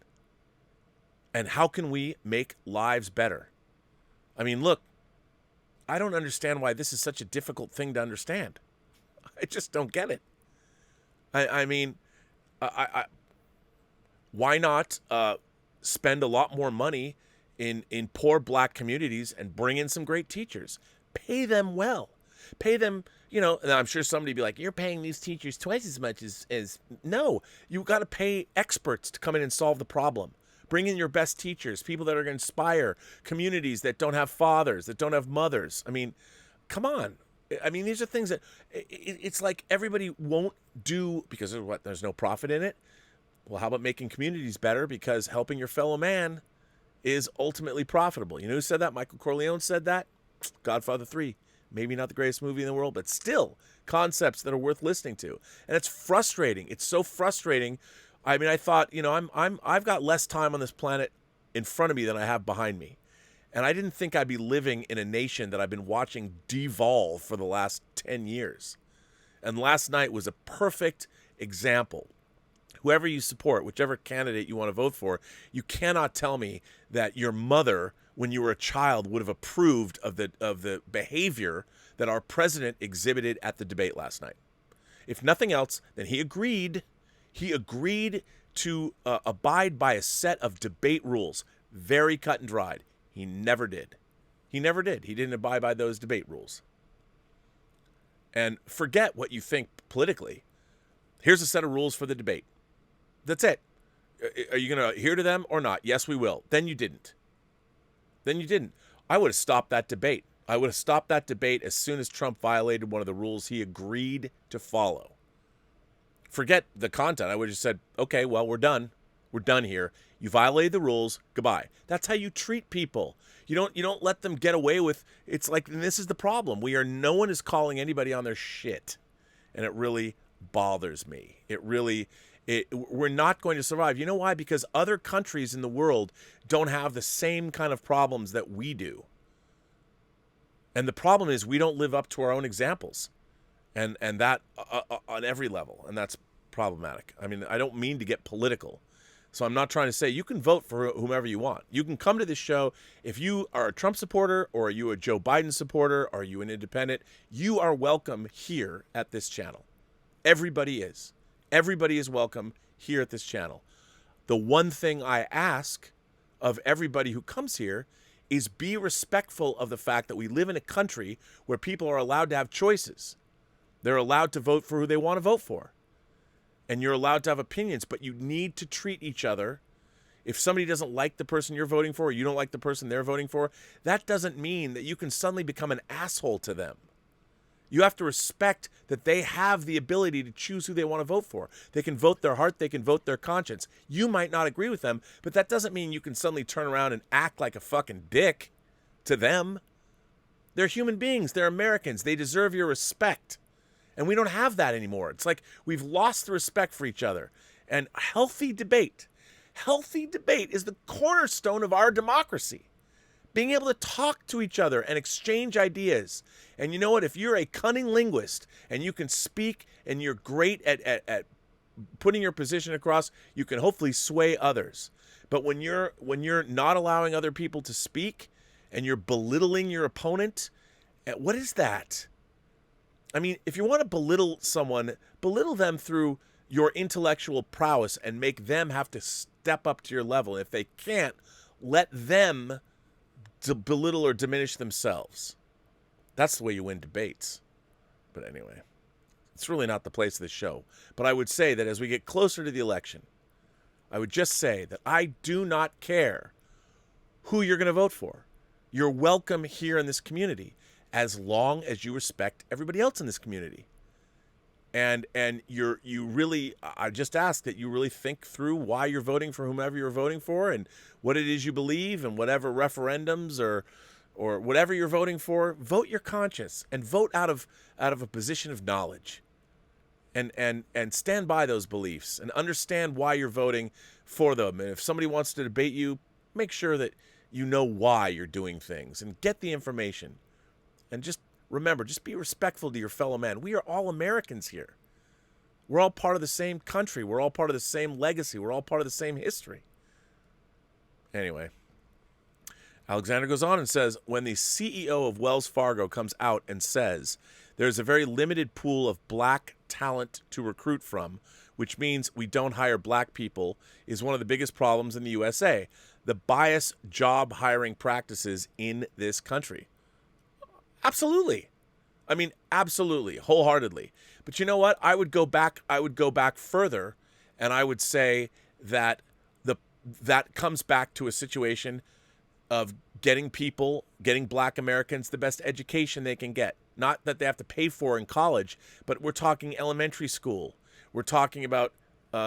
And how can we make lives better? I mean, look, I don't understand why this is such a difficult thing to understand. I just don't get it. I mean, why not spend a lot more money in poor black communities and bring in some great teachers? Pay them well. Pay them, you know, and I'm sure somebody would be like, you're paying these teachers twice as much as no, you got to pay experts to come in and solve the problem. Bring in your best teachers, people that are going to inspire communities that don't have fathers, that don't have mothers. I mean, come on. I mean, these are things that it's like everybody won't do because of what? There's no profit in it. Well, how about making communities better? Because helping your fellow man is ultimately profitable. You know who said that? Michael Corleone said that. Godfather 3. Maybe not the greatest movie in the world, but still concepts that are worth listening to. And it's frustrating. It's so frustrating I mean, I thought, I've got less time on this planet in front of me than I have behind me. And I didn't think I'd be living in a nation that I've been watching devolve for the last 10 years. And last night was a perfect example. Whoever you support, whichever candidate you want to vote for, you cannot tell me that your mother, when you were a child, would have approved of the behavior that our president exhibited at the debate last night. If nothing else, then he agreed to abide by a set of debate rules, very cut and dried. He never did. He didn't abide by those debate rules. And forget what you think politically. Here's a set of rules for the debate. That's it. Are you going to adhere to them or not? Yes, we will. Then you didn't. I would have stopped that debate. I would have stopped that debate as soon as Trump violated one of the rules he agreed to follow. Forget the content. I would have just said, okay, well, we're done. We're done here. You violated the rules. Goodbye. That's how you treat people. You don't let them get away with. It's like, and this is the problem. No one is calling anybody on their shit, and it really bothers me. We're not going to survive. You know why? Because other countries in the world don't have the same kind of problems that we do. And the problem is we don't live up to our own examples, and that on every level, and that's problematic. I mean, I don't mean to get political. So I'm not trying to say you can vote for whomever you want. You can come to this show. If you are a Trump supporter, or are you a Joe Biden supporter, or are you an independent, you are welcome here at this channel. Everybody is. Everybody is welcome here at this channel. The one thing I ask of everybody who comes here is be respectful of the fact that we live in a country where people are allowed to have choices. They're allowed to vote for who they want to vote for. And you're allowed to have opinions, but you need to treat each other. If somebody doesn't like the person you're voting for, or you don't like the person they're voting for, that doesn't mean that you can suddenly become an asshole to them. You have to respect that they have the ability to choose who they want to vote for. They can vote their heart, they can vote their conscience. You might not agree with them, but that doesn't mean you can suddenly turn around and act like a fucking dick to them. They're human beings, they're Americans, they deserve your respect. And we don't have that anymore. It's like we've lost the respect for each other. And healthy debate is the cornerstone of our democracy. Being able to talk to each other and exchange ideas. And you know what? If you're a cunning linguist and you can speak and you're great at putting your position across, you can hopefully sway others. But when you're not allowing other people to speak and you're belittling your opponent, what is that? I mean, if you want to belittle someone, belittle them through your intellectual prowess and make them have to step up to your level. If they can't, let them belittle or diminish themselves. That's the way you win debates. But anyway, it's really not the place of this show. But I would say that as we get closer to the election, I would just say that I do not care who you're going to vote for. You're welcome here in this community, as long as you respect everybody else in this community. And I just ask that you really think through why you're voting for whomever you're voting for and what it is you believe, and whatever referendums or whatever you're voting for, vote your conscience and vote out of a position of knowledge. And stand by those beliefs and understand why you're voting for them. And if somebody wants to debate you, make sure that you know why you're doing things and get the information. And just remember, just be respectful to your fellow man. We are all Americans here. We're all part of the same country. We're all part of the same legacy. We're all part of the same history. Anyway, Alexander goes on and says, when the CEO of Wells Fargo comes out and says there's a very limited pool of black talent to recruit from, which means we don't hire black people, is one of the biggest problems in the USA. The bias job hiring practices in this country. Absolutely. I mean, absolutely, wholeheartedly. But you know what? I would go back further, and I would say that that comes back to a situation of getting black Americans the best education they can get. Not that they have to pay for in college, but we're talking elementary school. We're talking about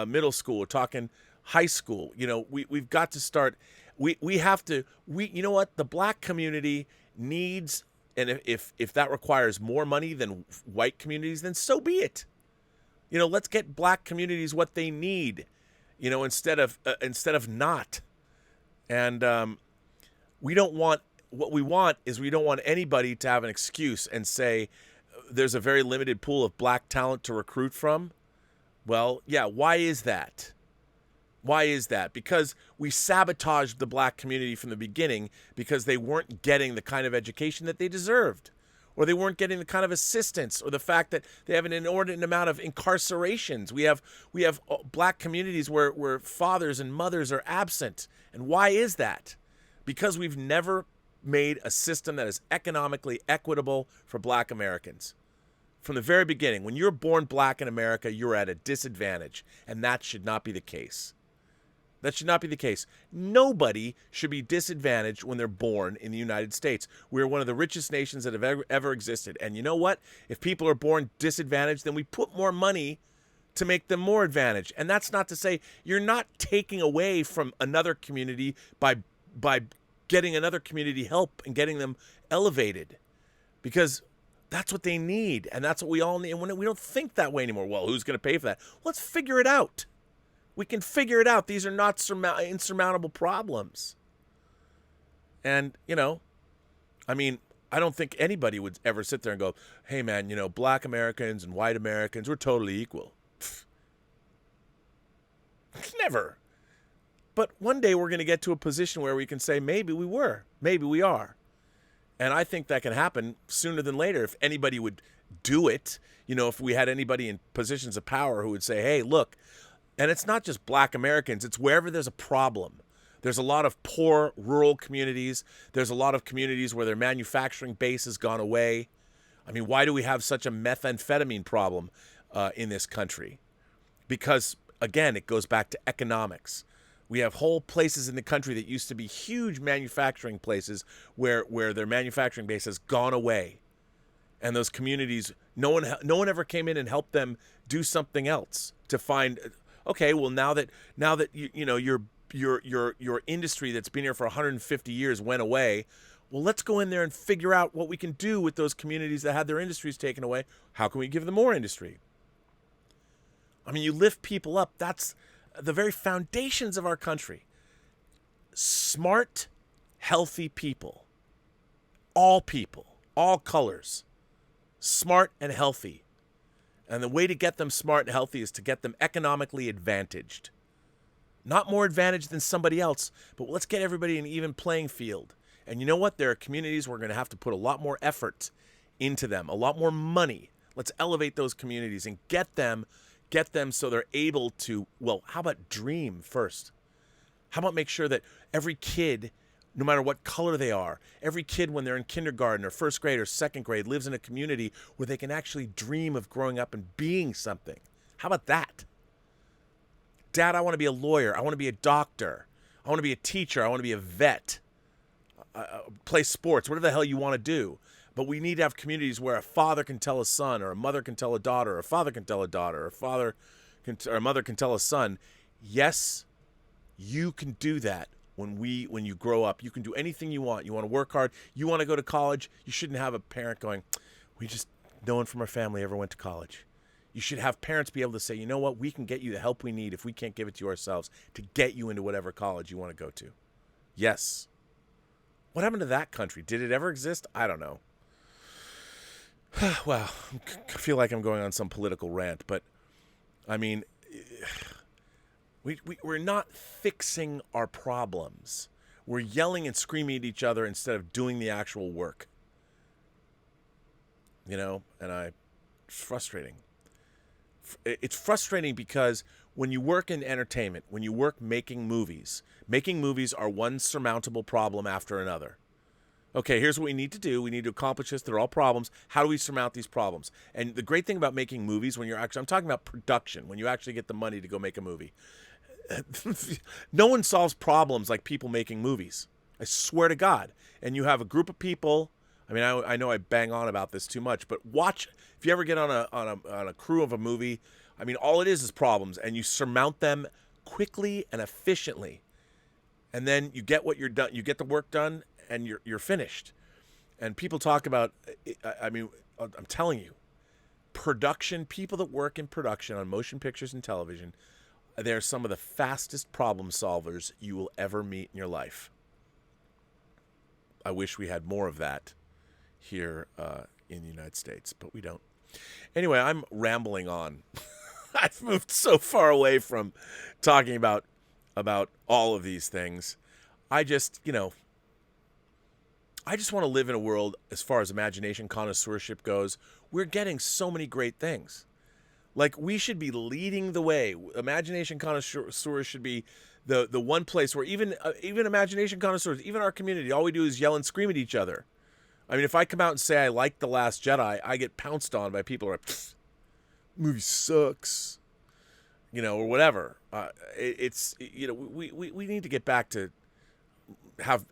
middle school. We're talking high school. You know, we've got to start. You know what? The black community needs. And if that requires more money than white communities, then so be it. You know, let's get black communities what they need. instead of not. And we don't want what we want is we don't want anybody to have an excuse and say there's a very limited pool of black talent to recruit from. Well, yeah, why is that? Why is that? Because we sabotaged the black community from the beginning because they weren't getting the kind of education that they deserved, or they weren't getting the kind of assistance, or the fact that they have an inordinate amount of incarcerations. We have black communities where fathers and mothers are absent. And why is that? Because we've never made a system that is economically equitable for black Americans. From the very beginning, when you're born black in America, you're at a disadvantage, and that should not be the case. That should not be the case. Nobody should be disadvantaged when they're born in the United States. We're one of the richest nations that have ever existed. And you know what? If people are born disadvantaged, then we put more money to make them more advantaged. And that's not to say you're not taking away from another community by getting another community help and getting them elevated. Because that's what they need, and that's what we all need. And we don't think that way anymore. Well, who's going to pay for that? Let's figure it out. We can figure it out. These are not insurmountable problems. And, I don't think anybody would ever sit there and go, hey, man, black Americans and white Americans, we're totally equal. Never. But one day we're going to get to a position where we can say maybe we were, maybe we are. And I think that can happen sooner than later if anybody would do it. If we had anybody in positions of power who would say, hey, look, and it's not just black Americans, it's wherever there's a problem. There's a lot of poor rural communities. There's a lot of communities where their manufacturing base has gone away. I mean, why do we have such a methamphetamine problem in this country? Because, again, it goes back to economics. We have whole places in the country that used to be huge manufacturing places where their manufacturing base has gone away. And those communities, no one ever came in and helped them do something else to find, okay, well, now that your industry that's been here for 150 years went away, well, let's go in there and figure out what we can do with those communities that had their industries taken away. How can we give them more industry? I mean, you lift people up. That's the very foundations of our country. Smart, healthy people, all colors, smart and healthy. And the way to get them smart and healthy is to get them economically advantaged. Not more advantaged than somebody else, but let's get everybody an even playing field. And you know what? There are communities we're going to have to put a lot more effort into them, a lot more money. Let's elevate those communities and get them so they're able to, well, how about dream first? How about make sure that every kid, no matter what color they are, every kid when they're in kindergarten or first grade or second grade lives in a community where they can actually dream of growing up and being something. How about that? Dad, I want to be a lawyer. I want to be a doctor. I want to be a teacher. I want to be a vet. Play sports, whatever the hell you want to do. But we need to have communities where a father can tell a son, or a mother can tell a daughter, or a father can tell a daughter, or a mother can tell a son, yes, you can do that when you grow up. You can do anything you want. You want to work hard. You want to go to college. You shouldn't have a parent going, no one from our family ever went to college. You should have parents be able to say, you know what, we can get you the help we need if we can't give it to you ourselves to get you into whatever college you want to go to. Yes. What happened to that country? Did it ever exist? I don't know. Well, I feel like I'm going on some political rant, but I mean, we're not fixing our problems. We're yelling and screaming at each other instead of doing the actual work. And it's frustrating. It's frustrating because when you work in entertainment, when you work making movies are one surmountable problem after another. Okay, here's what we need to do. We need to accomplish this. They're all problems. How do we surmount these problems? And the great thing about making movies, I'm talking about production, when you actually get the money to go make a movie. No one solves problems like people making movies. I swear to God. And you have a group of people. I mean, I know I bang on about this too much, but watch. If you ever get on a crew of a movie, I mean, all it is problems, and you surmount them quickly and efficiently. And then you get what you're done. You get the work done, and you're finished. And people talk about, I mean, I'm telling you, production, people that work in production on motion pictures and television, they're some of the fastest problem solvers you will ever meet in your life. I wish we had more of that here in the United States, but we don't. Anyway, I'm rambling on. I've moved so far away from talking about all of these things. I just want to live in a world, as far as imagination connoisseurship goes, we're getting so many great things. Like, we should be leading the way. Imagination connoisseurs should be the one place where even imagination connoisseurs, even our community, all we do is yell and scream at each other. I mean, if I come out and say I like The Last Jedi, I get pounced on by people who are like, movie sucks, or whatever. We need to get back to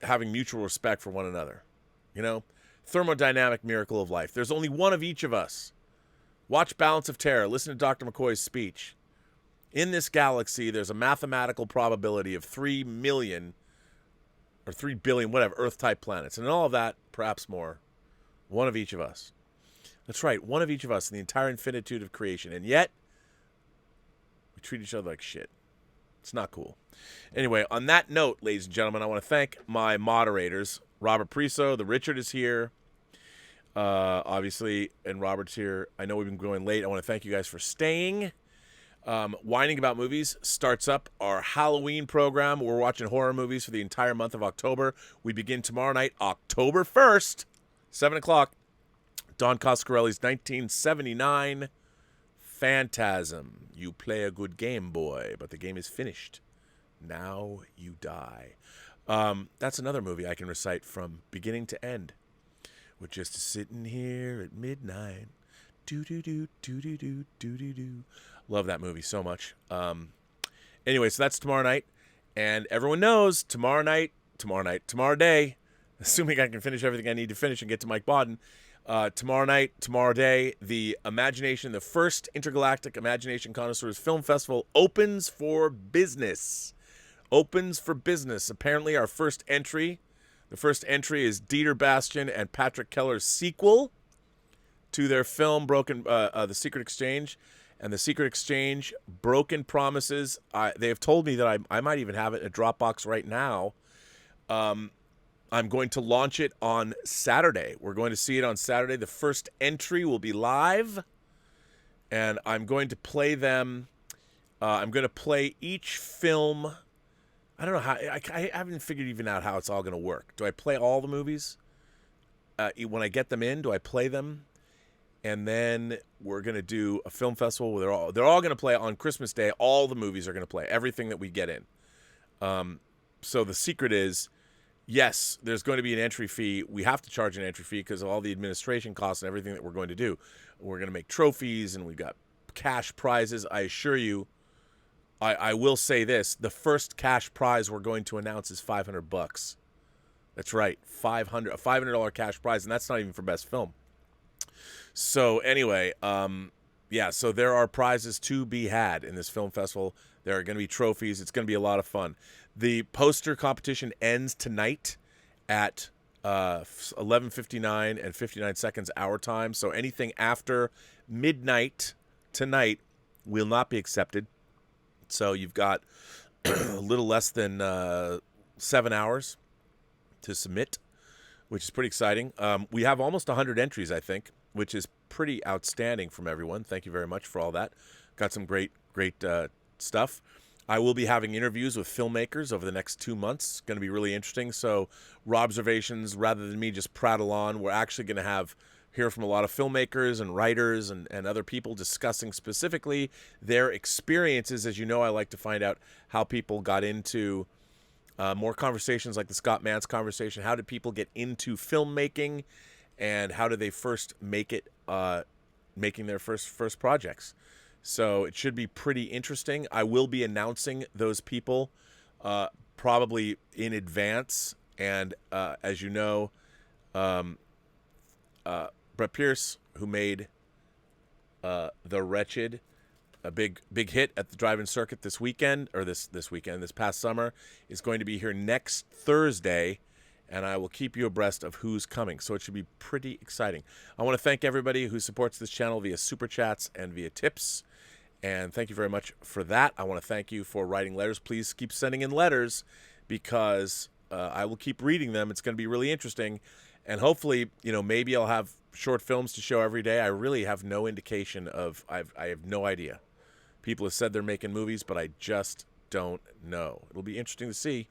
having mutual respect for one another. Thermodynamic miracle of life. There's only one of each of us. Watch Balance of Terror. Listen to Dr. McCoy's speech. In this galaxy, there's a mathematical probability of 3 million or 3 billion, whatever, Earth-type planets. And in all of that, perhaps more, one of each of us. That's right, one of each of us in the entire infinitude of creation. And yet, we treat each other like shit. It's not cool. Anyway, on that note, ladies and gentlemen, I want to thank my moderators. Robert Priso, the Richard is here. Obviously, and Robert's here. I know we've been going late. I want to thank you guys for staying. Whining About Movies starts up our Halloween program. We're watching horror movies for the entire month of October. We begin tomorrow night, October 1st, 7 o'clock. Don Coscarelli's 1979 Phantasm. You play a good game, boy, but the game is finished. Now you die. That's another movie I can recite from beginning to end. We're just sitting here at midnight. Do-do-do, do-do-do, do-do-do. Love that movie so much. Anyway, so that's tomorrow night. And everyone knows tomorrow day, assuming I can finish everything I need to finish and get to Mike Bodden, tomorrow day, the first Intergalactic Imagination Connoisseurs Film Festival opens for business. Apparently our first entry, the first entry is Dieter Bastian and Patrick Keller's sequel to their film The Secret Exchange. And The Secret Exchange, Broken Promises. They have told me that I might even have it in a Dropbox right now. I'm going to launch it on Saturday. We're going to see it on Saturday. The first entry will be live. And I'm going to play them. I'm going to play each film. I don't know how. I haven't figured even out how it's all going to work. Do I play all the movies? When I get them in, do I play them? And then we're going to do a film festival where they're all going to play on Christmas Day. All the movies are going to play, everything that we get in. So the secret is, yes, there's going to be an entry fee. We have to charge an entry fee because of all the administration costs and everything that we're going to do. We're going to make trophies and we've got cash prizes. I assure you, I will say this. The first cash prize we're going to announce is $500. That's right, a $500 cash prize, and that's not even for best film. So anyway, so there are prizes to be had in this film festival. There are going to be trophies. It's going to be a lot of fun. The poster competition ends tonight at 11:59 and 59 seconds our time. So anything after midnight tonight will not be accepted. So you've got a little less than 7 hours to submit, which is pretty exciting. We have almost 100 entries, I think, which is pretty outstanding from everyone. Thank you very much for all that. Got some great stuff. I will be having interviews with filmmakers over the next 2 months. It's going to be really interesting. So Robservations, rather than me just prattle on, we're actually going to hear from a lot of filmmakers and writers and other people discussing specifically their experiences. As you know, I like to find out how people got into more conversations like the Scott Mance conversation. How did people get into filmmaking? And how do they first make it, making their first projects? So it should be pretty interesting. I will be announcing those people probably in advance. And as you know, Brett Pierce, who made The Wretched, a big hit at the drive-in circuit this past summer, is going to be here next Thursday. And I will keep you abreast of who's coming. So it should be pretty exciting. I want to thank everybody who supports this channel via Super Chats and via tips. And thank you very much for that. I want to thank you for writing letters. Please keep sending in letters because I will keep reading them. It's going to be really interesting. And hopefully, maybe I'll have short films to show every day. I really have no indication of, I have no idea. People have said they're making movies, but I just don't know. It'll be interesting to see.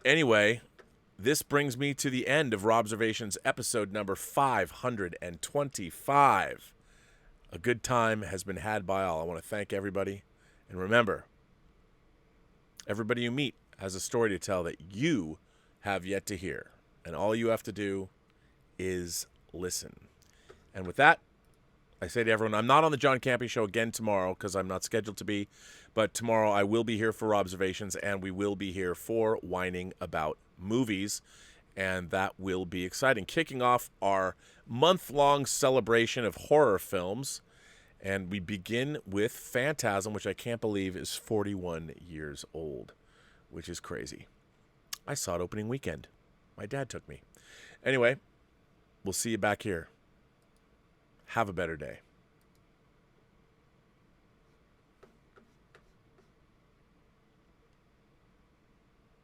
Anyway, this brings me to the end of Robservations episode number 525. A good time has been had by all. I want to thank everybody. And remember, everybody you meet has a story to tell that you have yet to hear. And all you have to do is listen. And with that, I say to everyone, I'm not on the John Campy Show again tomorrow because I'm not scheduled to be. But tomorrow I will be here for Robservations, and we will be here for Whining About Movies. And that will be exciting. Kicking off our month-long celebration of horror films. And we begin with Phantasm, which I can't believe is 41 years old, which is crazy. I saw it opening weekend. My dad took me. Anyway, we'll see you back here. Have a better day.